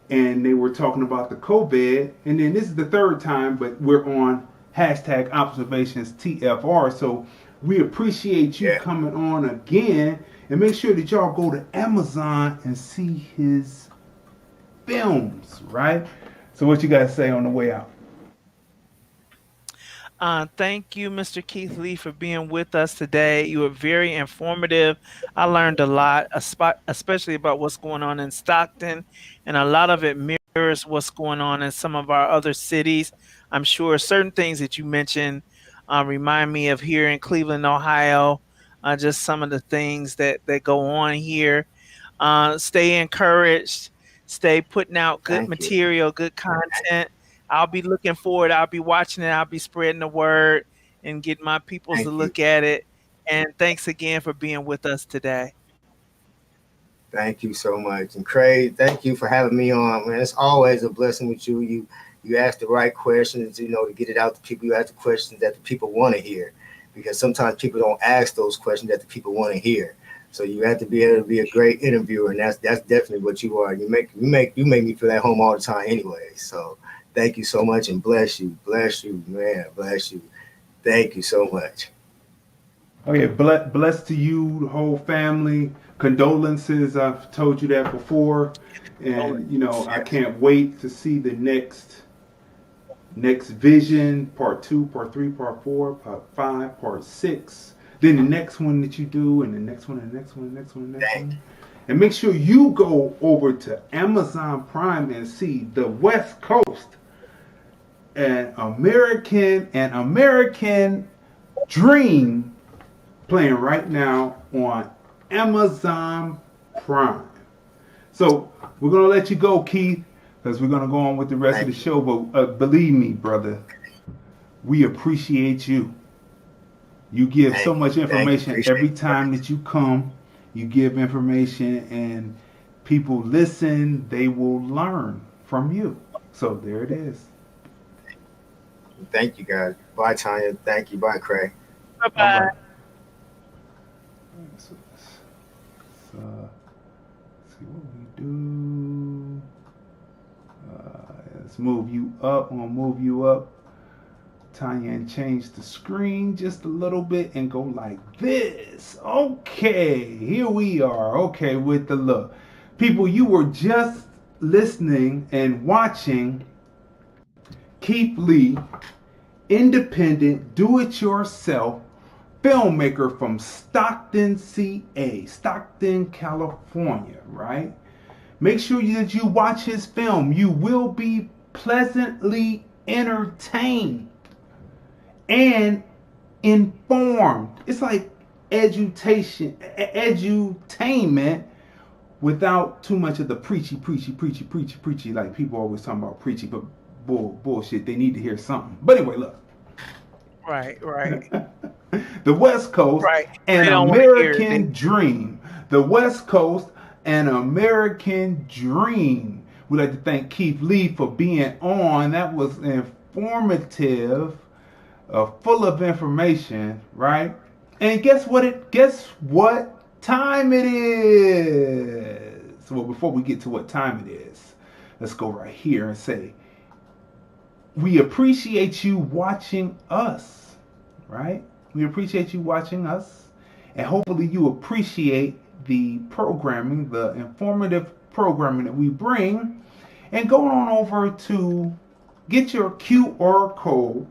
and they were talking about the COVID. And then this is the third time, but we're on #ObservationsTFR. So we appreciate you coming on again, and make sure that y'all go to Amazon and see his films, right? So what you got to say on the way out? Thank you, Mr. Keith Lee, for being with us today. You were very informative. I learned a lot, especially about what's going on in Stockton, and a lot of it mirrors what's going on in some of our other cities. I'm sure certain things that you mentioned remind me of here in Cleveland, Ohio, just some of the things that go on here. Stay encouraged. Stay putting out good material, good content. I'll be looking forward. I'll be watching it. I'll be spreading the word and getting my peoples to look at it. And thanks again for being with us today. Thank you so much. And Craig, thank you for having me on, man. It's always a blessing with you. You ask the right questions, to get it out to people. You ask the questions that the people want to hear, because sometimes people don't ask those questions that the people want to hear. So you have to be able to be a great interviewer, and that's definitely what you are. You make me feel at home all the time anyway. So thank you so much, and bless you, man, bless you. Thank you so much. Okay, blessed to you, the whole family. Condolences, I've told you that before. And, I can't wait to see the next vision, part 2, part 3, part 4, part 5, part 6. Then the next one that you do, and the next one, and the next one, and the next one, and the next one. And make sure you go over to Amazon Prime and see The West Coast, an American Dream, playing right now on Amazon Prime. So we're going to let you go, Keith, because we're going to go on with the rest of the show. But believe me, brother, we appreciate you. You give so much information every time that you come. You give information, and people listen. They will learn from you. So there it is. Thank you, guys. Bye, Tanya. Thank you. Bye, Craig. Bye-bye. So let's see what we do. Let's move you up. I'm going to move you up, Tanya, and change the screen just a little bit and go like this. Okay, here we are. Okay, with the look. People, you were just listening and watching Keith Lee, independent, do-it-yourself filmmaker from Stockton, California, right? Make sure that you watch his film. You will be pleasantly entertained and informed. It's like edutainment without too much of the preachy, like people always talking about preachy, but bullshit. They need to hear something. But anyway, look. Right. The West Coast, Right. an They don't want to hear it. American dream. The West Coast, an American dream. We'd like to thank Keith Lee for being on. That was informative, full of information, right? And guess what time it is? Well, before we get to what time it is, let's go right here and say, we appreciate you watching us, right? We appreciate you watching us, and hopefully you appreciate the programming, the informative programming that we bring. And go on over to get your QR code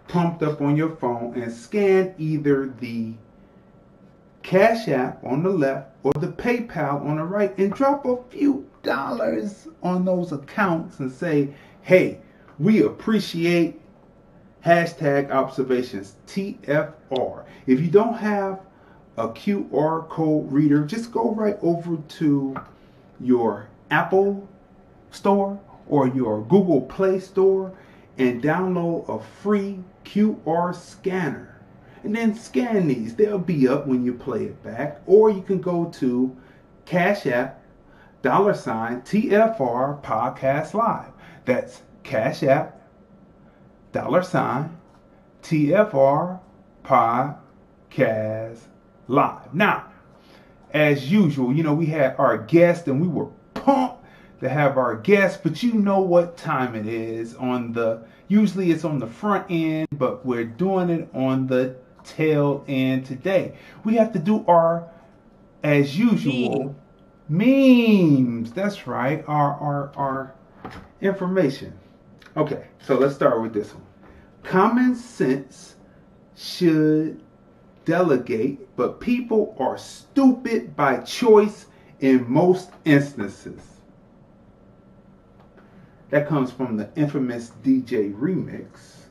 pumped up on your phone and scan either the Cash App on the left or the PayPal on the right, and drop a few dollars on those accounts and say, hey, we appreciate #observations TFR. If you don't have a QR code reader, just go right over to your Apple Store or your Google Play Store and download a free QR scanner. And then scan these. They'll be up when you play it back. Or you can go to Cash App $TFR Podcast Live. That's Cash App $TFR Podcast Live. Now, as usual, we had our guest and we were pumped to have our guest, but you know what time it is. Usually it's on the front end, but we're doing it on the tail end today. We have to do our, as usual, memes. That's right, our information. Okay, so let's start with this one. Common sense should delegate, but people are stupid by choice in most instances. That comes from the infamous DJ remix.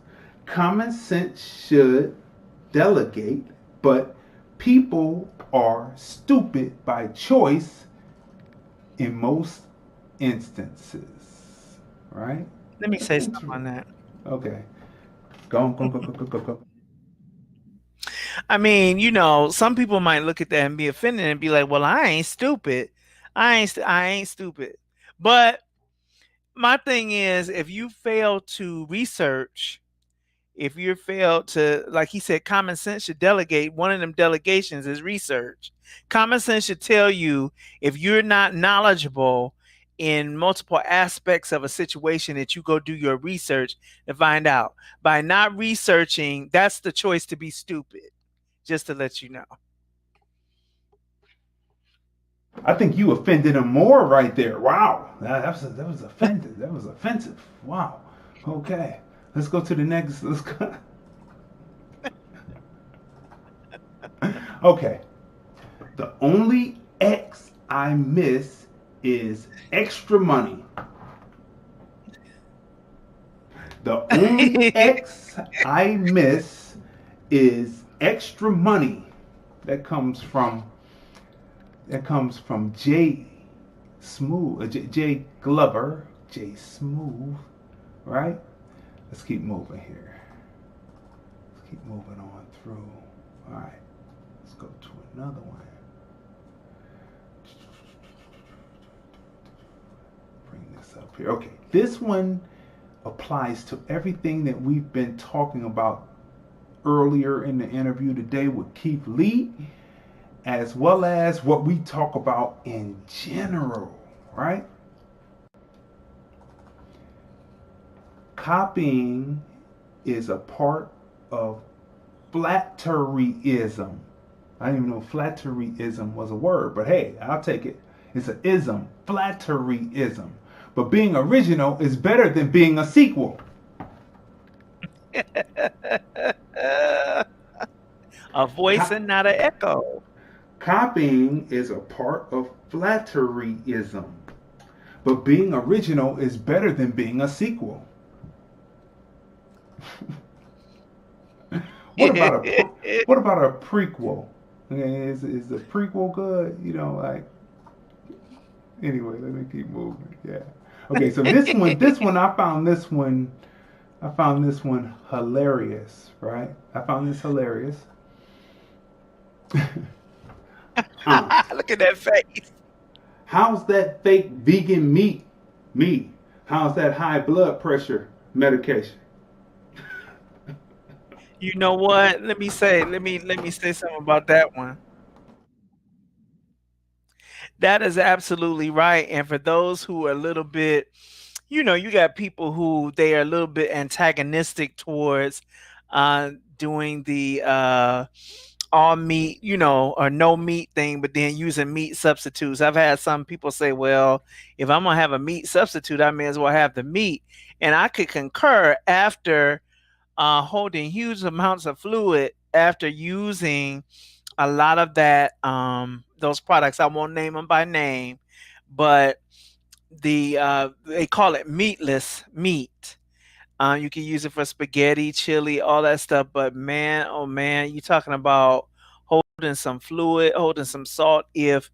Common sense should delegate, but people are stupid by choice in most instances. Right? Let me say something on that. Okay. Go. I mean, some people might look at that and be offended and be like, well, I ain't stupid. I ain't stupid. But my thing is, if you fail to research, if you fail to, like he said, common sense should delegate. One of them delegations is research. Common sense should tell you if you're not knowledgeable in multiple aspects of a situation, that you go do your research to find out. By not researching, that's the choice to be stupid. Just to let you know. I think you offended him more right there. Wow. That was offensive. That was offensive. Wow. Okay. Let's go to the next. Let's go. Okay. The only X I miss is extra money. The only X I miss is extra money. That comes from Jay Smooth, Jay Glover, Jay Smooth, right? Let's keep moving here. Let's keep moving on through. All right, let's go to another one. Bring this up here. Okay, this one applies to everything that we've been talking about earlier in the interview today with Keith Lee, as well as what we talk about in general, right? Copying is a part of flatteryism. I didn't even know flatteryism was a word, but hey, I'll take it. It's an ism, flatteryism. But being original is better than being a sequel. A voice and not an echo. Copying is a part of flatteryism, but being original is better than being a sequel. What about a prequel? Is the prequel good? Anyway, let me keep moving. Yeah. Okay, so this one I found this one I found this one hilarious, right? I found this hilarious. Look at that face. How's that fake vegan meat? Me. How's that high blood pressure medication? You know what? Let me say something about that one. That is absolutely right. And for those who are a little bit, you got people who they are a little bit antagonistic towards doing the all meat, or no meat thing, but then using meat substitutes. I've had some people say, well, if I'm gonna have a meat substitute, I may as well have the meat. And I could concur after holding huge amounts of fluid after using a lot of that those products. I won't name them by name, but they call it meatless meat. You can use it for spaghetti, chili, all that stuff. But man, oh man, you talking about holding some fluid, holding some salt. If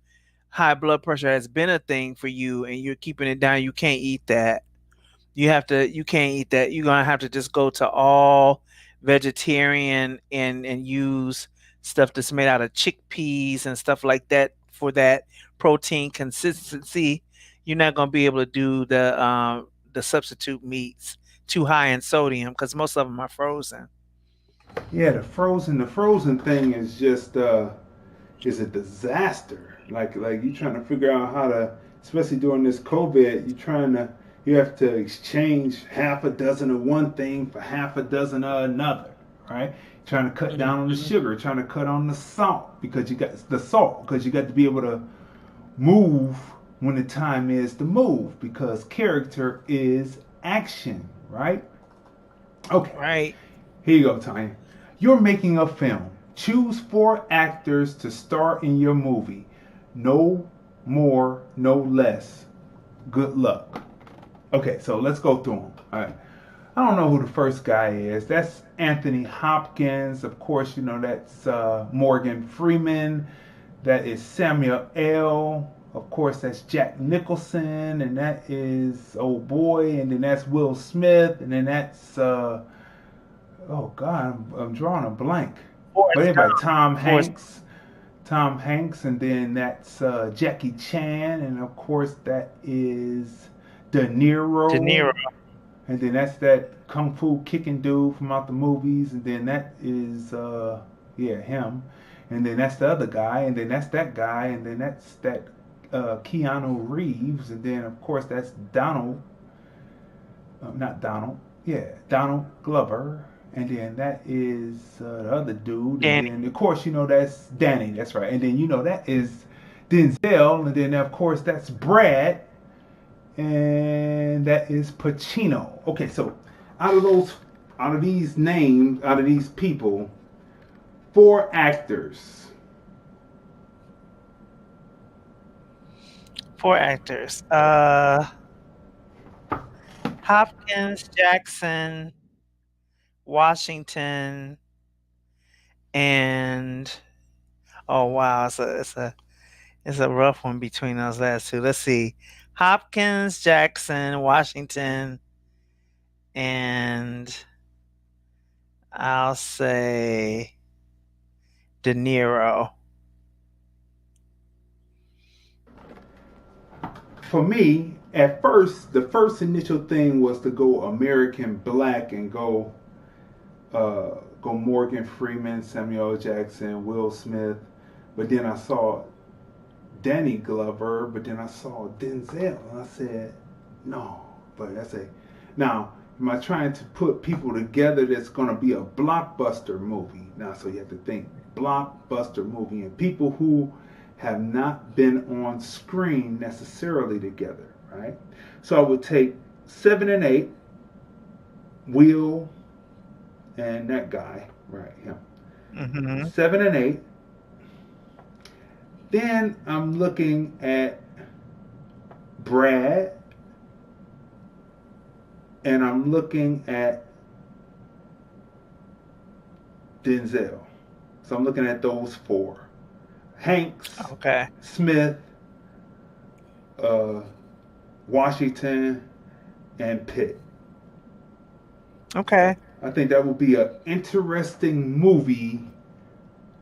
high blood pressure has been a thing for you and you're keeping it down, you can't eat that. You can't eat that. You're gonna have to just go to all vegetarian and use stuff that's made out of chickpeas and stuff like that for that protein consistency. You're not gonna be able to do the substitute meats too high in sodium because most of them are frozen. Yeah, the frozen thing is just is a disaster. Like you trying to figure out how to, especially during this COVID, you have to exchange half a dozen of one thing for half a dozen of another, right? Trying to cut down on the sugar, trying to cut on the salt because you got to be able to move when the time is to move because character is action, right? Okay. Right. Here you go, Tanya. You're making a film. Choose 4 actors to star in your movie. No more, no less. Good luck. Okay, so let's go through them. All right. I don't know who the first guy is. That's Anthony Hopkins. Of course, that's Morgan Freeman. That is Samuel L. Of course, that's Jack Nicholson. And that is old boy. And then that's Will Smith. And then that's, oh God, I'm drawing a blank. But anyway, Tom Hanks. Tom Hanks. And then that's Jackie Chan. And of course, that is De Niro. And then that's that kung fu kicking dude from out the movies. And then that is, him. And then that's the other guy. And then that's that guy. And then that's that Keanu Reeves. And then, of course, that's Donald Glover. And then that is the other dude. Danny. And then, of course, that's Danny. That's right. And then, that is Denzel. And then, of course, that's Brad. And that is Pacino. Okay, so out of these names, out of these people, 4 actors. 4 actors. Hopkins, Jackson, Washington, and oh wow, it's a rough one between those last 2. Let's see. Hopkins, Jackson, Washington, and I'll say De Niro. For me, at first, the first initial thing was to go American Black and go Morgan Freeman, Samuel L. Jackson, Will Smith. But then I saw Danny Glover, but then I saw Denzel, and I said, no. But I say, now, am I trying to put people together that's going to be a blockbuster movie? Now, so you have to think blockbuster movie and people who have not been on screen necessarily together, right? So I would take 7 and 8, Will, and that guy, right, him. Mm-hmm. 7 and 8. Then I'm looking at Brad, and I'm looking at Denzel. So I'm looking at those 4. Hanks, okay, Smith, Washington, and Pitt. Okay. I think that would be an interesting movie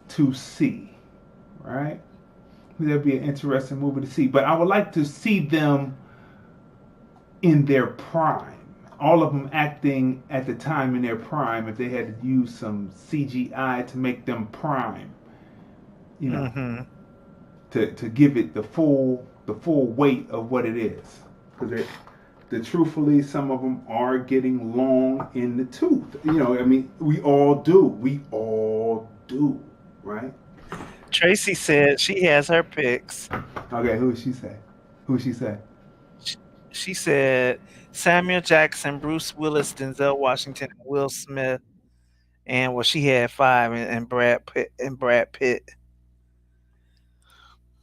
to see, right? That'd be an interesting movie to see. But I would like to see them in their prime. All of them acting at the time in their prime. If they had to use some CGI to make them prime, you know, to give it the full weight of what it is. Because truthfully, some of them are getting long in the tooth. You know, I mean, we all do, right? Tracy said she has her picks. Okay, who did she say? She said Samuel Jackson, Bruce Willis, Denzel Washington, and Will Smith. And well, she had 5 and Brad Pitt.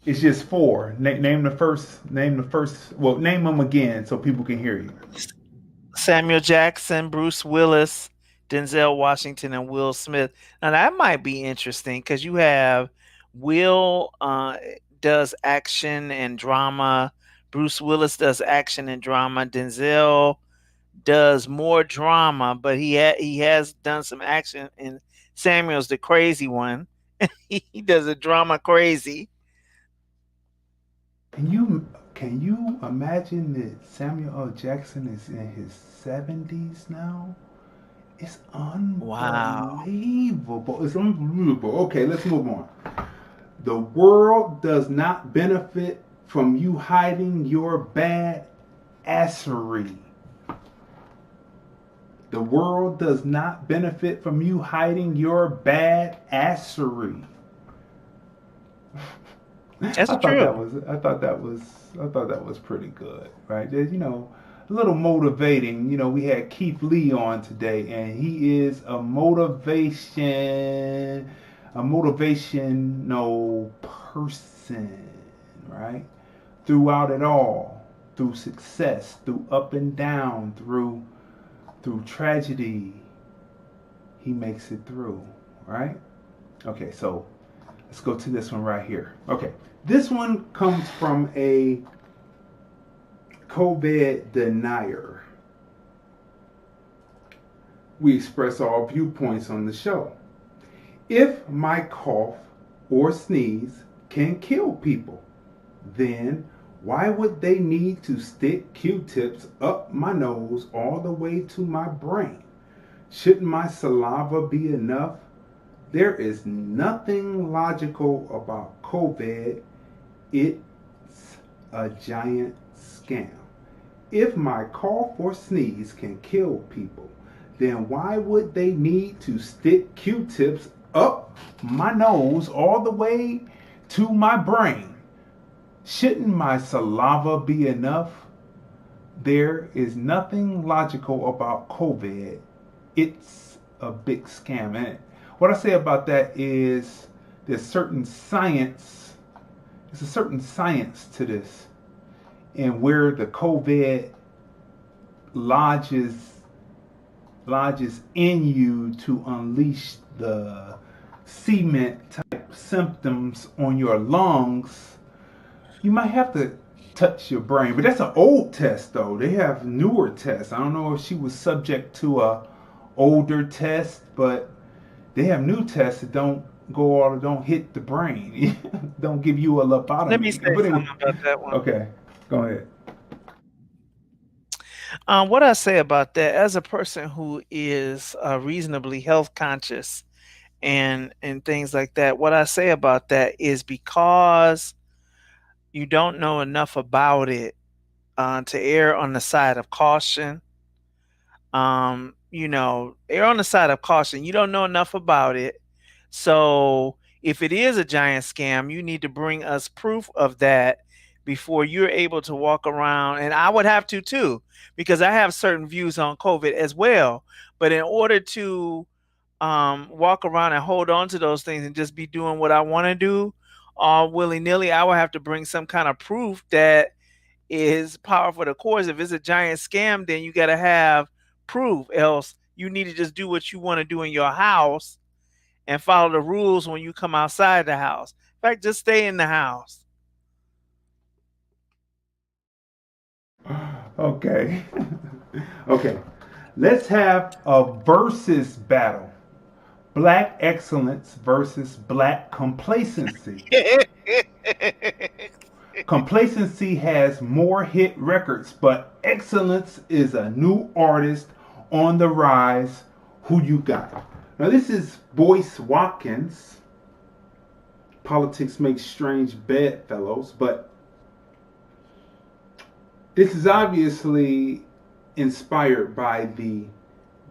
It's just 4. Name the first. Well, name them again so people can hear you. Samuel Jackson, Bruce Willis, Denzel Washington, and Will Smith. Now that might be interesting because you have Will does action and drama. Bruce Willis does action and drama. Denzel does more drama, but he has done some action. And Samuel's the crazy one. He does a drama crazy. Can you imagine that Samuel L. Jackson is in his 70s now? It's unbelievable. Wow. It's unbelievable. Okay, let's move on. The world does not benefit from you hiding your bad assery. The world does not benefit from you hiding your bad assery. That's I true. thought that was pretty good, right? There's, a little motivating. We had Keith Lee on today, and he is a motivational person, right? Throughout it all, through success, through up and down, through tragedy, he makes it through, right? Okay, so let's go to this one right here. Okay, this one comes from a COVID denier. We express our viewpoints on the show. If my cough or sneeze can kill people, then why would they need to stick Q-tips up my nose all the way to my brain? Shouldn't my saliva be enough? There is nothing logical about COVID. It's a giant scam. If my cough or sneeze can kill people, then why would they need to stick Q-tips up my nose all the way to my brain? Shouldn't my saliva be enough? There is nothing logical about COVID. It's a big scam. And what I say about that is there's a certain science to this, and where the COVID lodges in you to unleash the cement type symptoms on your lungs. You might have to touch your brain, but that's an old test though. They have newer tests. I don't know if she was subject to a older test, but they have new tests that don't hit the brain. Don't give you a lobotomy. Let me say something about that one. Okay, go ahead. What I say about that, as a person who is reasonably health conscious and things like that, what I say about that is because you don't know enough about it to err on the side of caution. Err on the side of caution. You don't know enough about it. So if it is a giant scam, you need to bring us proof of that before you're able to walk around. And I would have to too, because I have certain views on COVID as well. But in order to walk around and hold on to those things and just be doing what I want to do all willy-nilly, I would have to bring some kind of proof that is powerful. Of course, if it's a giant scam, then you got to have proof. Else you need to just do what you want to do in your house and follow the rules when you come outside the house. In fact, just stay in the house. Okay. Okay. Let's have a versus battle. Black excellence versus black complacency. Complacency has more hit records, but excellence is a new artist on the rise. Who you got? Now this is Boyce Watkins. Politics makes strange bedfellows, but this is obviously inspired by the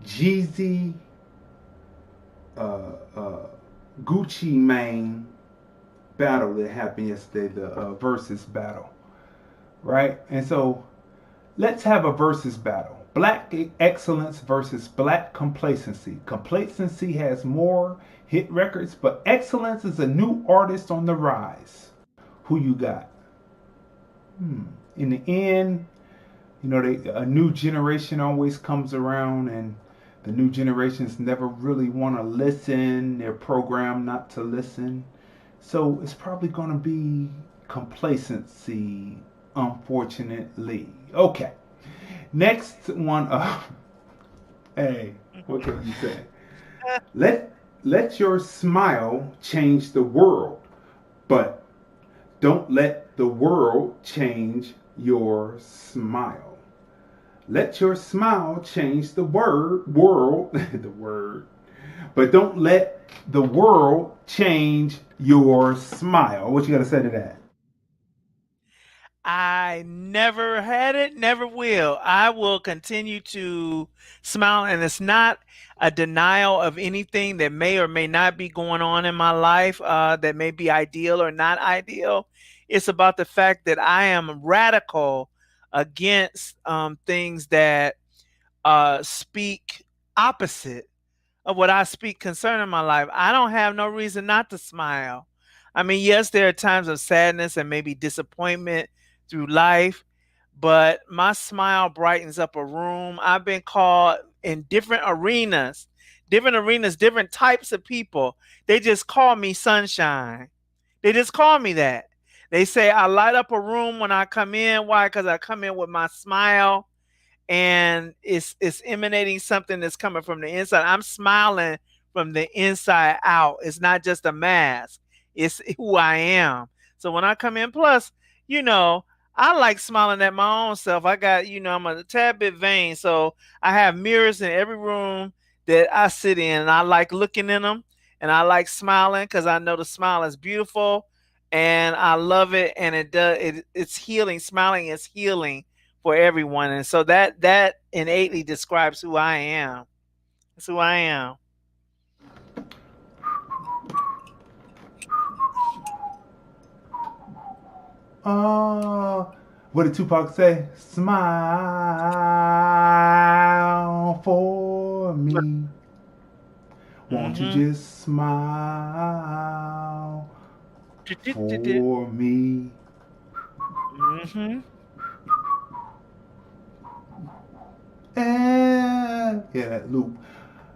Jeezy Gucci Mane battle that happened yesterday, the versus battle, right? And so let's have a versus battle. Black excellence versus black complacency. Complacency has more hit records, but excellence is a new artist on the rise. Who you got? In the end, you know, a new generation always comes around, and the new generations never really want to listen. They're programmed not to listen. So it's probably going to be complacency, unfortunately. Okay. Next one up. Hey, what can you say? Let your smile change the world, but don't let the world change your smile. Let your smile change the world, but don't let the world change your smile. What you got to say to that? I never had it, never will. I will continue to smile, and it's not a denial of anything that may or may not be going on in my life that may be ideal or not ideal. It's about the fact that I am radical against things that speak opposite of what I speak concerning my life. I don't have no reason not to smile. I mean, yes, there are times of sadness and maybe disappointment through life, but my smile brightens up a room. I've been called in different arenas, different types of people. They just call me sunshine. They just call me that. They say I light up a room when I come in. Why? Because I come in with my smile, and it's emanating something that's coming from the inside. I'm smiling from the inside out. It's not just a mask. It's who I am. So when I come in, plus, you know, I like smiling at my own self. I got, you know, I'm a tad bit vain. So I have mirrors in every room that I sit in, and I like looking in them, and I like smiling because I know the smile is beautiful, and I love it, and it's healing. Smiling is healing for everyone. And so that innately describes who I am. That's who I am. What did Tupac say? Smile for me. Won't you just smile for me? And yeah, that loop.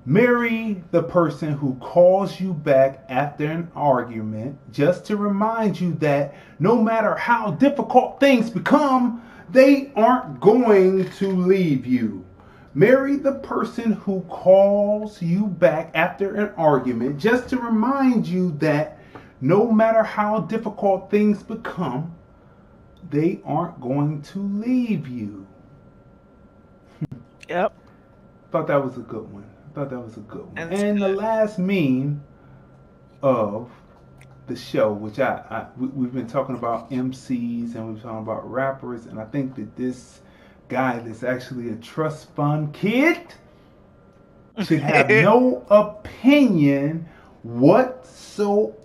Marry the person who calls you back after an argument just to remind you that no matter how difficult things become, they aren't going to leave you. Marry the person who calls you back after an argument just to remind you that no matter how difficult things become, they aren't going to leave you. Yep. Thought that was a good one. And the last meme of the show, which we've been talking about MCs and we've been talking about rappers, and I think that this guy that's actually a trust fund kid should have no opinion whatsoever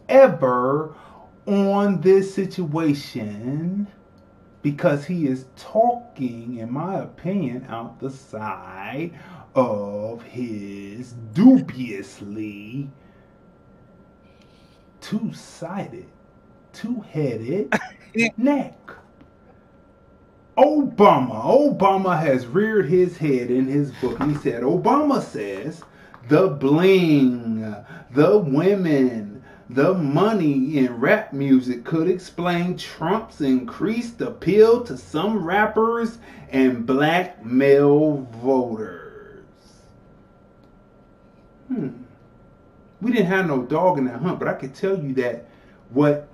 on this situation, because he is talking, in my opinion, out the side of his dubiously two-sided, two-headed neck. Obama has reared his head in his book. He said, Obama says the bling, the women, the money in rap music could explain Trump's increased appeal to some rappers and black male voters. We didn't have no dog in that hunt, but I could tell you that what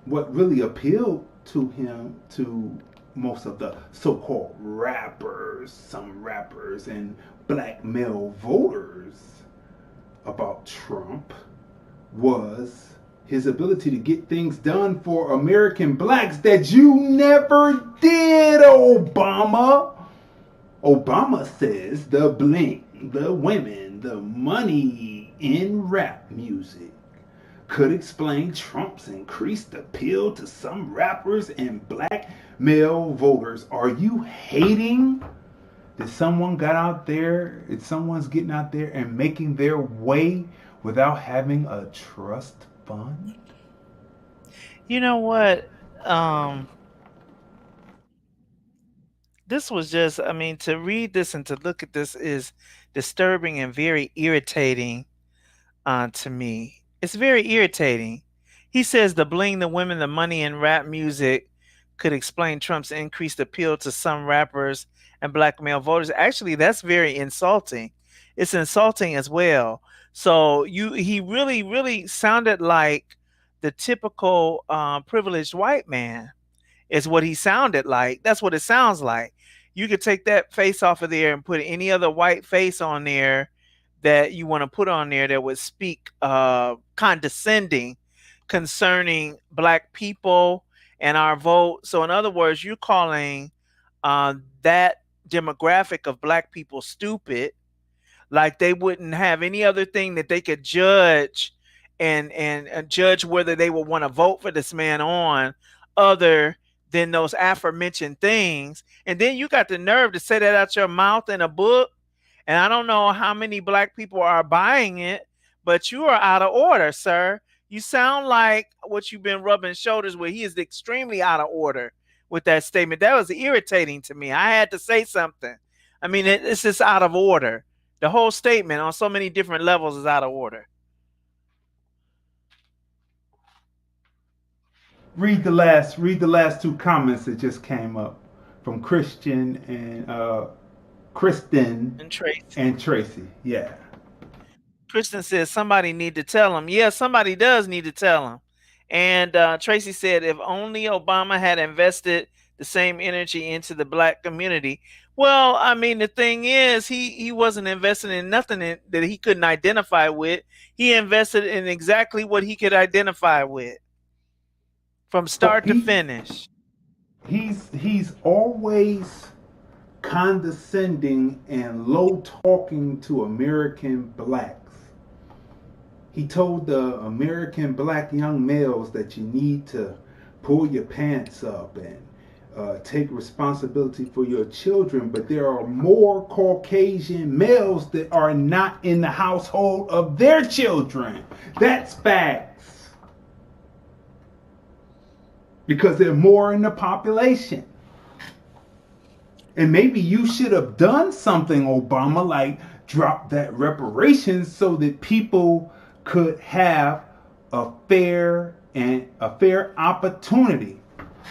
really appealed to him, to most of the so-called rappers, some rappers and black male voters about Trump, was his ability to get things done for American blacks that you never did, Obama. Obama says the bling, the women, the money in rap music could explain Trump's increased appeal to some rappers and black male voters. Are you hating that someone got out there, that someone's getting out there and making their way without having a trust fund? You know what? This was just, I mean, to read this and to look at this is disturbing and very irritating to me. It's very irritating. He says the bling, the women, the money in rap music could explain Trump's increased appeal to some rappers and black male voters. Actually, that's very insulting. It's insulting as well. So he really, really sounded like the typical privileged white man is what he sounded like. That's what it sounds like. You could take that face off of there and put any other white face on there that you want to put on there that would speak condescending concerning black people and our vote. So in other words, you're calling that demographic of black people stupid, like they wouldn't have any other thing that they could judge and judge whether they would want to vote for this man on other than those aforementioned things. And then you got the nerve to say that out your mouth in a book. And I don't know how many black people are buying it, but you are out of order, sir. You sound like what you've been rubbing shoulders with. He is extremely out of order with that statement. That was irritating to me. I had to say something. I mean, it's just out of order. The whole statement on so many different levels is out of order. Read the last two comments that just came up from Christian and Kristen and Tracy. Yeah. Kristen says somebody need to tell him. Yeah, somebody does need to tell him. And Tracy said if only Obama had invested the same energy into the black community. Well, I mean, the thing is, he wasn't investing in nothing that he couldn't identify with. He invested in exactly what he could identify with, from start to finish. He's always condescending and low talking to American blacks. He told the American black young males that you need to pull your pants up and take responsibility for your children, but there are more Caucasian males that are not in the household of their children. That's facts. Because they're more in the population. And maybe you should have done something, Obama, like drop that reparations so that people could have a fair opportunity.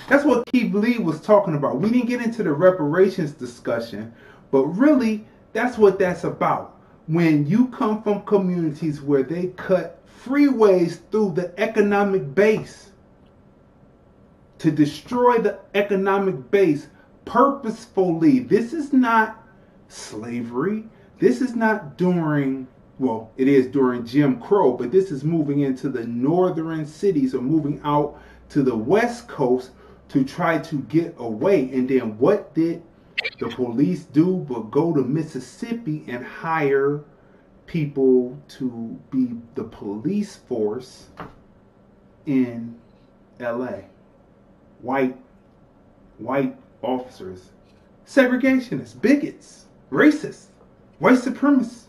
That's what Keith Lee was talking about. We didn't get into the reparations discussion, but really that's what that's about. When you come from communities where they cut freeways through the economic base to destroy the economic base purposefully. This is not slavery. This is not during, well, it is during Jim Crow, but this is moving into the northern cities or moving out to the West Coast to try to get away. And then what did the police do but go to Mississippi and hire people to be the police force in LA? White officers, segregationists, bigots, racists, white supremacists,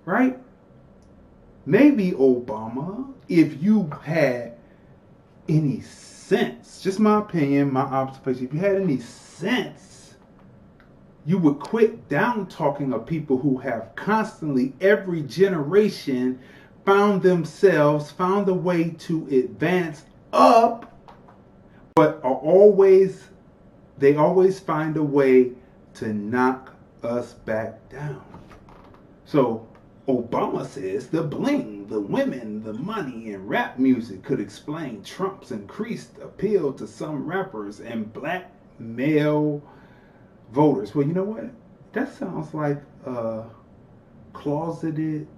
right? Maybe Obama, if you had any sense, just my opinion, my observation, if you had any sense, you would quit down talking of people who have constantly, every generation, found a way to advance up, but they always find a way to knock us back down. So Obama says the bling, the women, the money, and rap music could explain Trump's increased appeal to some rappers and black male voters. Well, you know what? That sounds like a closeted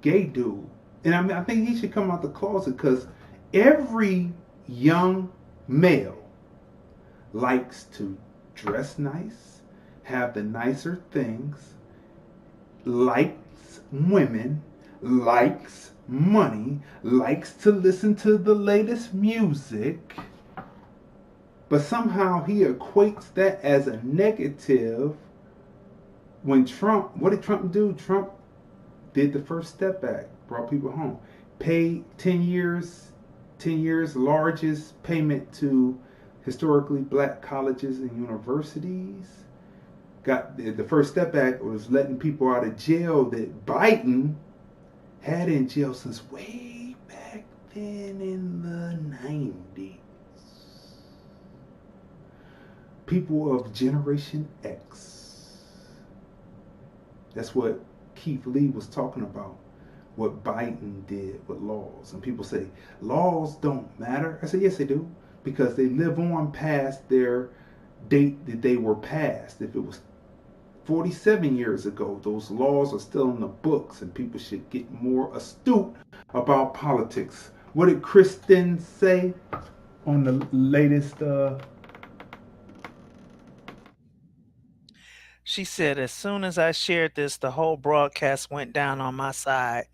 gay dude. And I mean, I think he should come out the closet, because every young male likes to dress nice, have the nicer things, likes women, likes money, likes to listen to the latest music. But somehow he equates that as a negative. When Trump, what did Trump do? Trump did the First Step Act, brought people home, paid 10 years, largest payment to historically black colleges and universities. Got the First Step Act was letting people out of jail that Biden had in jail since way back then in the 90s. People of Generation X. That's what Keith Lee was talking about, what Biden did with laws. And people say, laws don't matter. I say, yes, they do, because they live on past their date that they were passed. If it was 47 years ago, those laws are still in the books, and people should get more astute about politics. What did Kristen say on the latest? She said, as soon as I shared this, the whole broadcast went down on my side.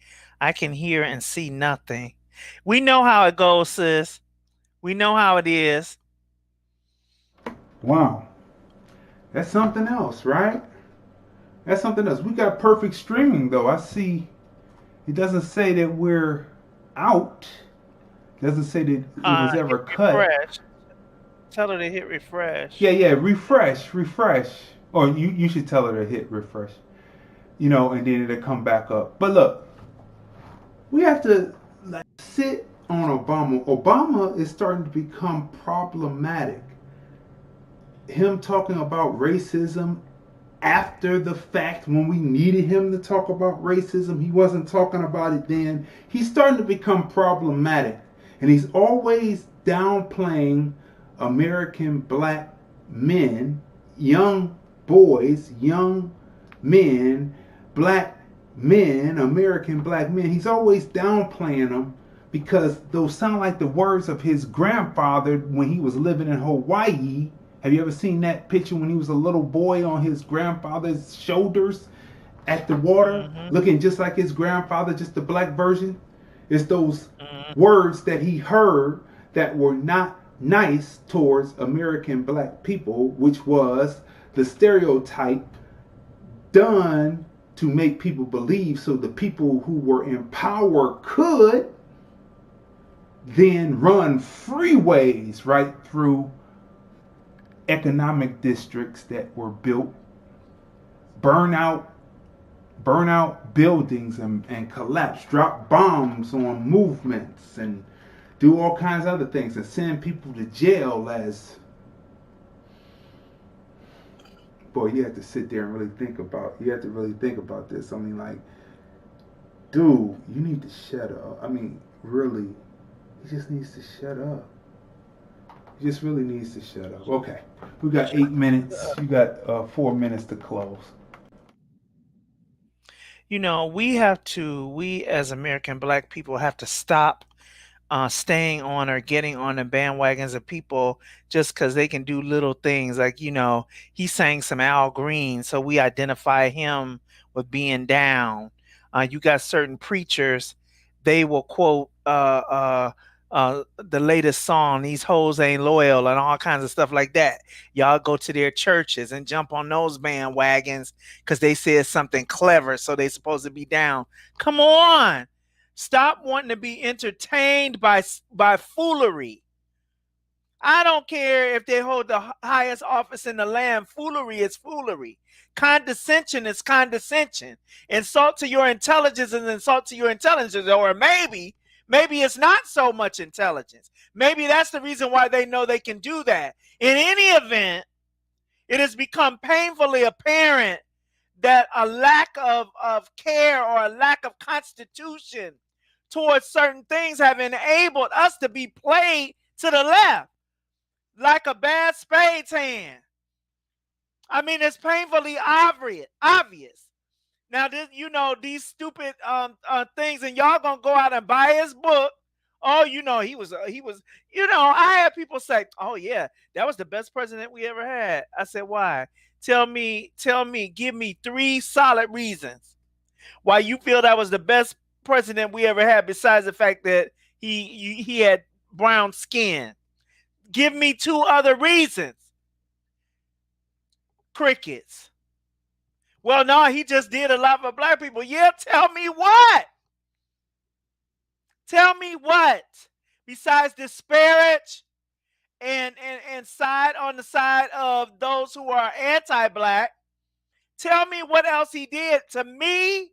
I can hear and see nothing. We know how it goes, sis. We know how it is. Wow. That's something else, right? That's something else. We got perfect streaming, though. I see it doesn't say that we're out. It doesn't say that it was ever cut. Refresh. Tell her to hit refresh. Yeah, refresh. Or you should tell her to hit refresh. And then it'll come back up. But look, we have to sit on Obama. Obama is starting to become problematic. Him talking about racism after the fact, when we needed him to talk about racism, he wasn't talking about it then. He's starting to become problematic. And he's always downplaying American black men, young boys, young men, black men, American black men. He's always downplaying them because those sound like the words of his grandfather when he was living in Hawaii. Have you ever seen that picture when he was a little boy on his grandfather's shoulders at the water, looking just like his grandfather, just the black version? It's those words that he heard that were not nice towards American black people, which was the stereotype done to make people believe so the people who were in power could then run freeways right through economic districts that were built, burn out buildings and collapse, drop bombs on movements, and do all kinds of other things, and send people to jail as... Boy, you have to sit there and really think about this. I mean, like, dude, you need to shut up. I mean, really, he just needs to shut up. He just really needs to shut up. Okay, we got 8 minutes. You got 4 minutes to close. We as American black people have to stop staying on or getting on the bandwagons of people just because they can do little things. Like, he sang some Al Green, so we identify him with being down. You got certain preachers, they will quote the latest song, "These hoes ain't loyal," and all kinds of stuff like that. Y'all go to their churches and jump on those bandwagons because they said something clever, so they supposed to be down. Come on. Stop wanting to be entertained by foolery. I don't care if they hold the highest office in the land. Foolery is foolery. Condescension is condescension. Insult to your intelligence is insult to your intelligence. Or maybe it's not so much intelligence. Maybe that's the reason why they know they can do that. In any event, it has become painfully apparent that a lack of care or a lack of constitution towards certain things have enabled us to be played to the left like a bad spades hand. I mean, it's painfully obvious. Now, this, you know, these stupid things, and y'all gonna go out and buy his book. Oh, you know, he was, you know, I had people say, oh yeah, that was the best president we ever had. I said, why? Tell me, give me 3 solid reasons why you feel that was the best president we ever had, besides the fact that he had brown skin. Give me 2 other reasons. Crickets. Well, no, he just did a lot for black people. Yeah, tell me what? Tell me what? Besides disparage and side on the side of those who are anti-black, tell me what else he did. To me,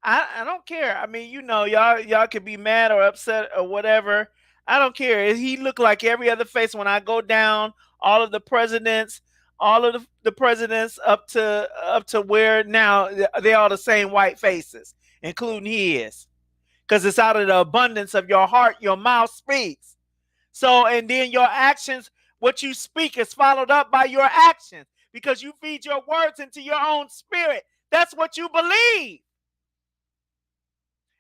I don't care. I mean, you know, y'all can be mad or upset or whatever. I don't care. He looked like every other face when I go down all of the presidents. All of the presidents up to where now they're all the same white faces, including his. Because it's out of the abundance of your heart, your mouth speaks. So, and then your actions, what you speak is followed up by your actions. Because you feed your words into your own spirit. That's what you believe.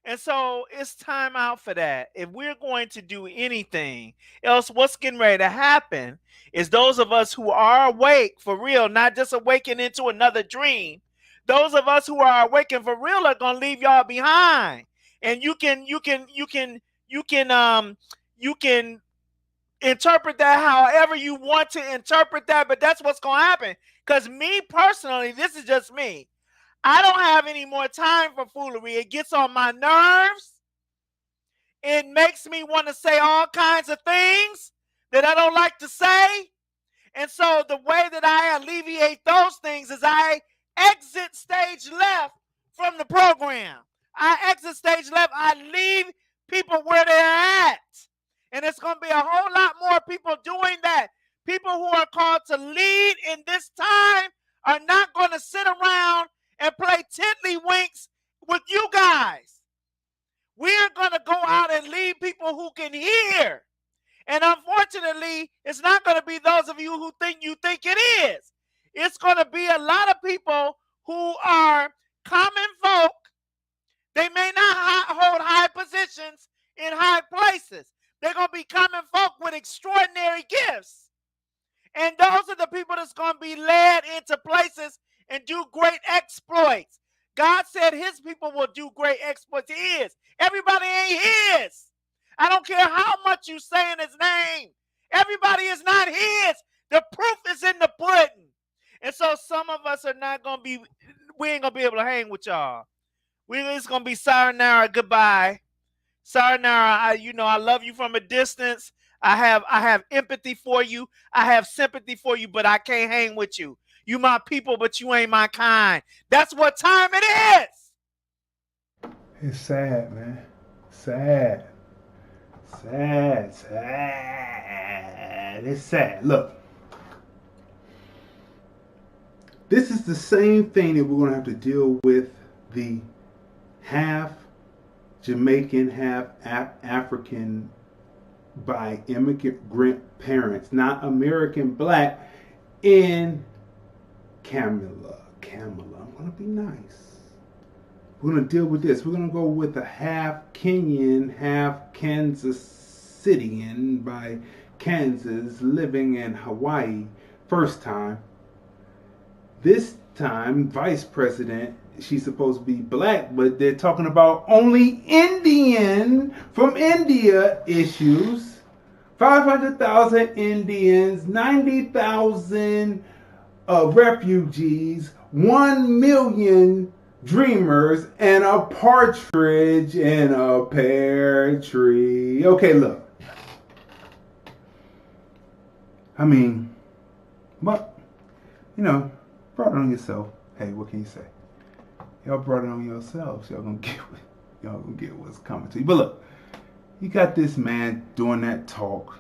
And so it's time out for that. If we're going to do anything else, what's getting ready to happen is those of us who are awake for real, not just awakening into another dream. Those of us who are awakened for real are going to leave y'all behind. And you can interpret that however you want to interpret that, but that's what's going to happen. Because me personally, this is just me. I don't have any more time for foolery. It gets on my nerves. It makes me want to say all kinds of things that I don't like to say. And so the way that I alleviate those things is I exit stage left from the program. I exit stage left. I leave people where they're at. And it's going to be a whole lot more people doing that. People who are called to lead in this time are not going to sit around and play tiddlywinks with you guys. We're going to go out and lead people who can hear. And unfortunately, it's not going to be those of you who think you think it is. It's going to be a lot of people who are common folk. They may not hold high positions in high places. They're going to be common folk with extraordinary gifts. And those are the people that's going to be led into places and do great exploits. God said his people will do great exploits. He is. Everybody ain't his. I don't care how much you say in his name. Everybody is not his. The proof is in the pudding. And so some of us are not going to be, we ain't going to be able to hang with y'all. It's going to be sayonara, goodbye. Sayonara, I love you from a distance. I have empathy for you. I have sympathy for you, but I can't hang with you. You my people, but you ain't my kind. That's what time it is. It's sad, man. Sad. It's sad. Look. This is the same thing that we're going to have to deal with the half Jamaican, half African by immigrant parents, not American black, in Camilla. I'm going to be nice. We're going to deal with this. We're going to go with a half Kenyan, half Kansas Cityan by Kansas, living in Hawaii. First time. This time, vice president, she's supposed to be black, but they're talking about only Indian from India issues. 500,000 Indians, 90,000 refugees, 1 million dreamers, and a partridge in a pear tree. Okay, look. I mean, but, brought it on yourself. Hey, what can you say? Y'all brought it on yourselves. Y'all gonna get what's coming to you. But look, you got this man doing that talk.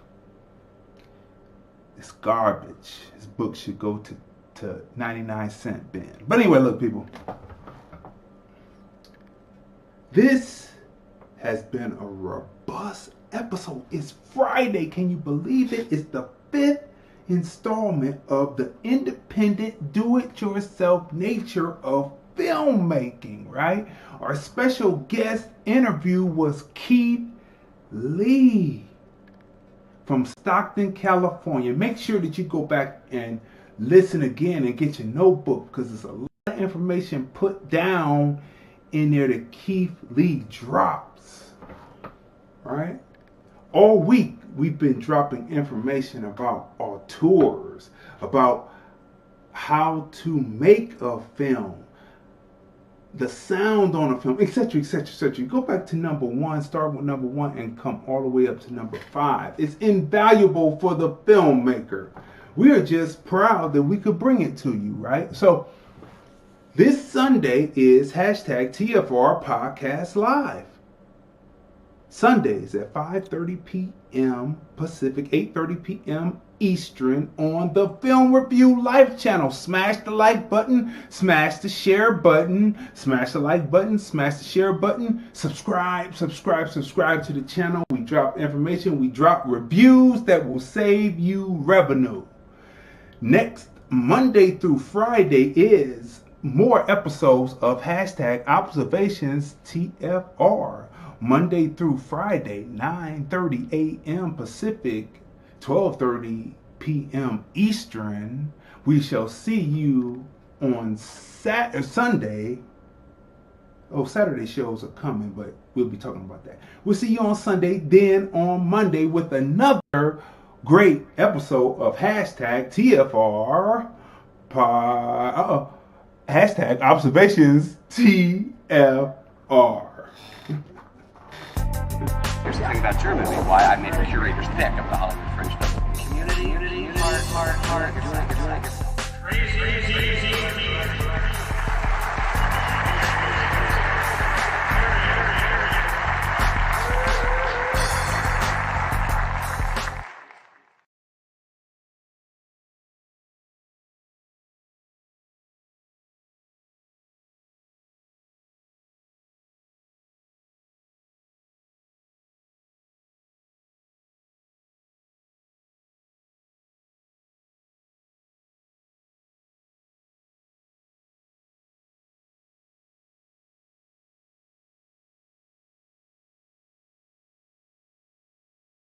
It's garbage. His book should go to to 99-cent bin. But anyway, look, people. This has been a robust episode. It's Friday. Can you believe it? It's the 5th installment of the independent, do-it-yourself nature of filmmaking, right? Our special guest interview was Keith Lee from Stockton, California. Make sure that you go back and listen again and get your notebook, because there's a lot of information put down in there that Keith Lee drops. All right? All week we've been dropping information about auteurs, about how to make a film, the sound on a film, etc., etc., etc. Go back to number 1, start with number 1, and come all the way up to number 5. It's invaluable for the filmmaker. We are just proud that we could bring it to you, right? So this Sunday is #TFR Podcast Live. Sundays at 5:30 p.m. Pacific, 8:30 p.m. Eastern on the Film Review Live channel. Smash the like button, smash the share button, smash the like button, smash the share button, subscribe to the channel. We drop information, we drop reviews that will save you revenue. Next Monday through Friday is more episodes of #Observations TFR. Monday through Friday, 9:30 a.m. Pacific, 12:30 p.m. Eastern. We shall see you on Sunday. Oh, Saturday shows are coming, but we'll be talking about that. We'll see you on Sunday, then on Monday with another great episode of #TFR. #Observations TFR. Here's the thing about your movie, why I made the curator's pick of the Hollywood Fringe Festival. Community, heart, crazy.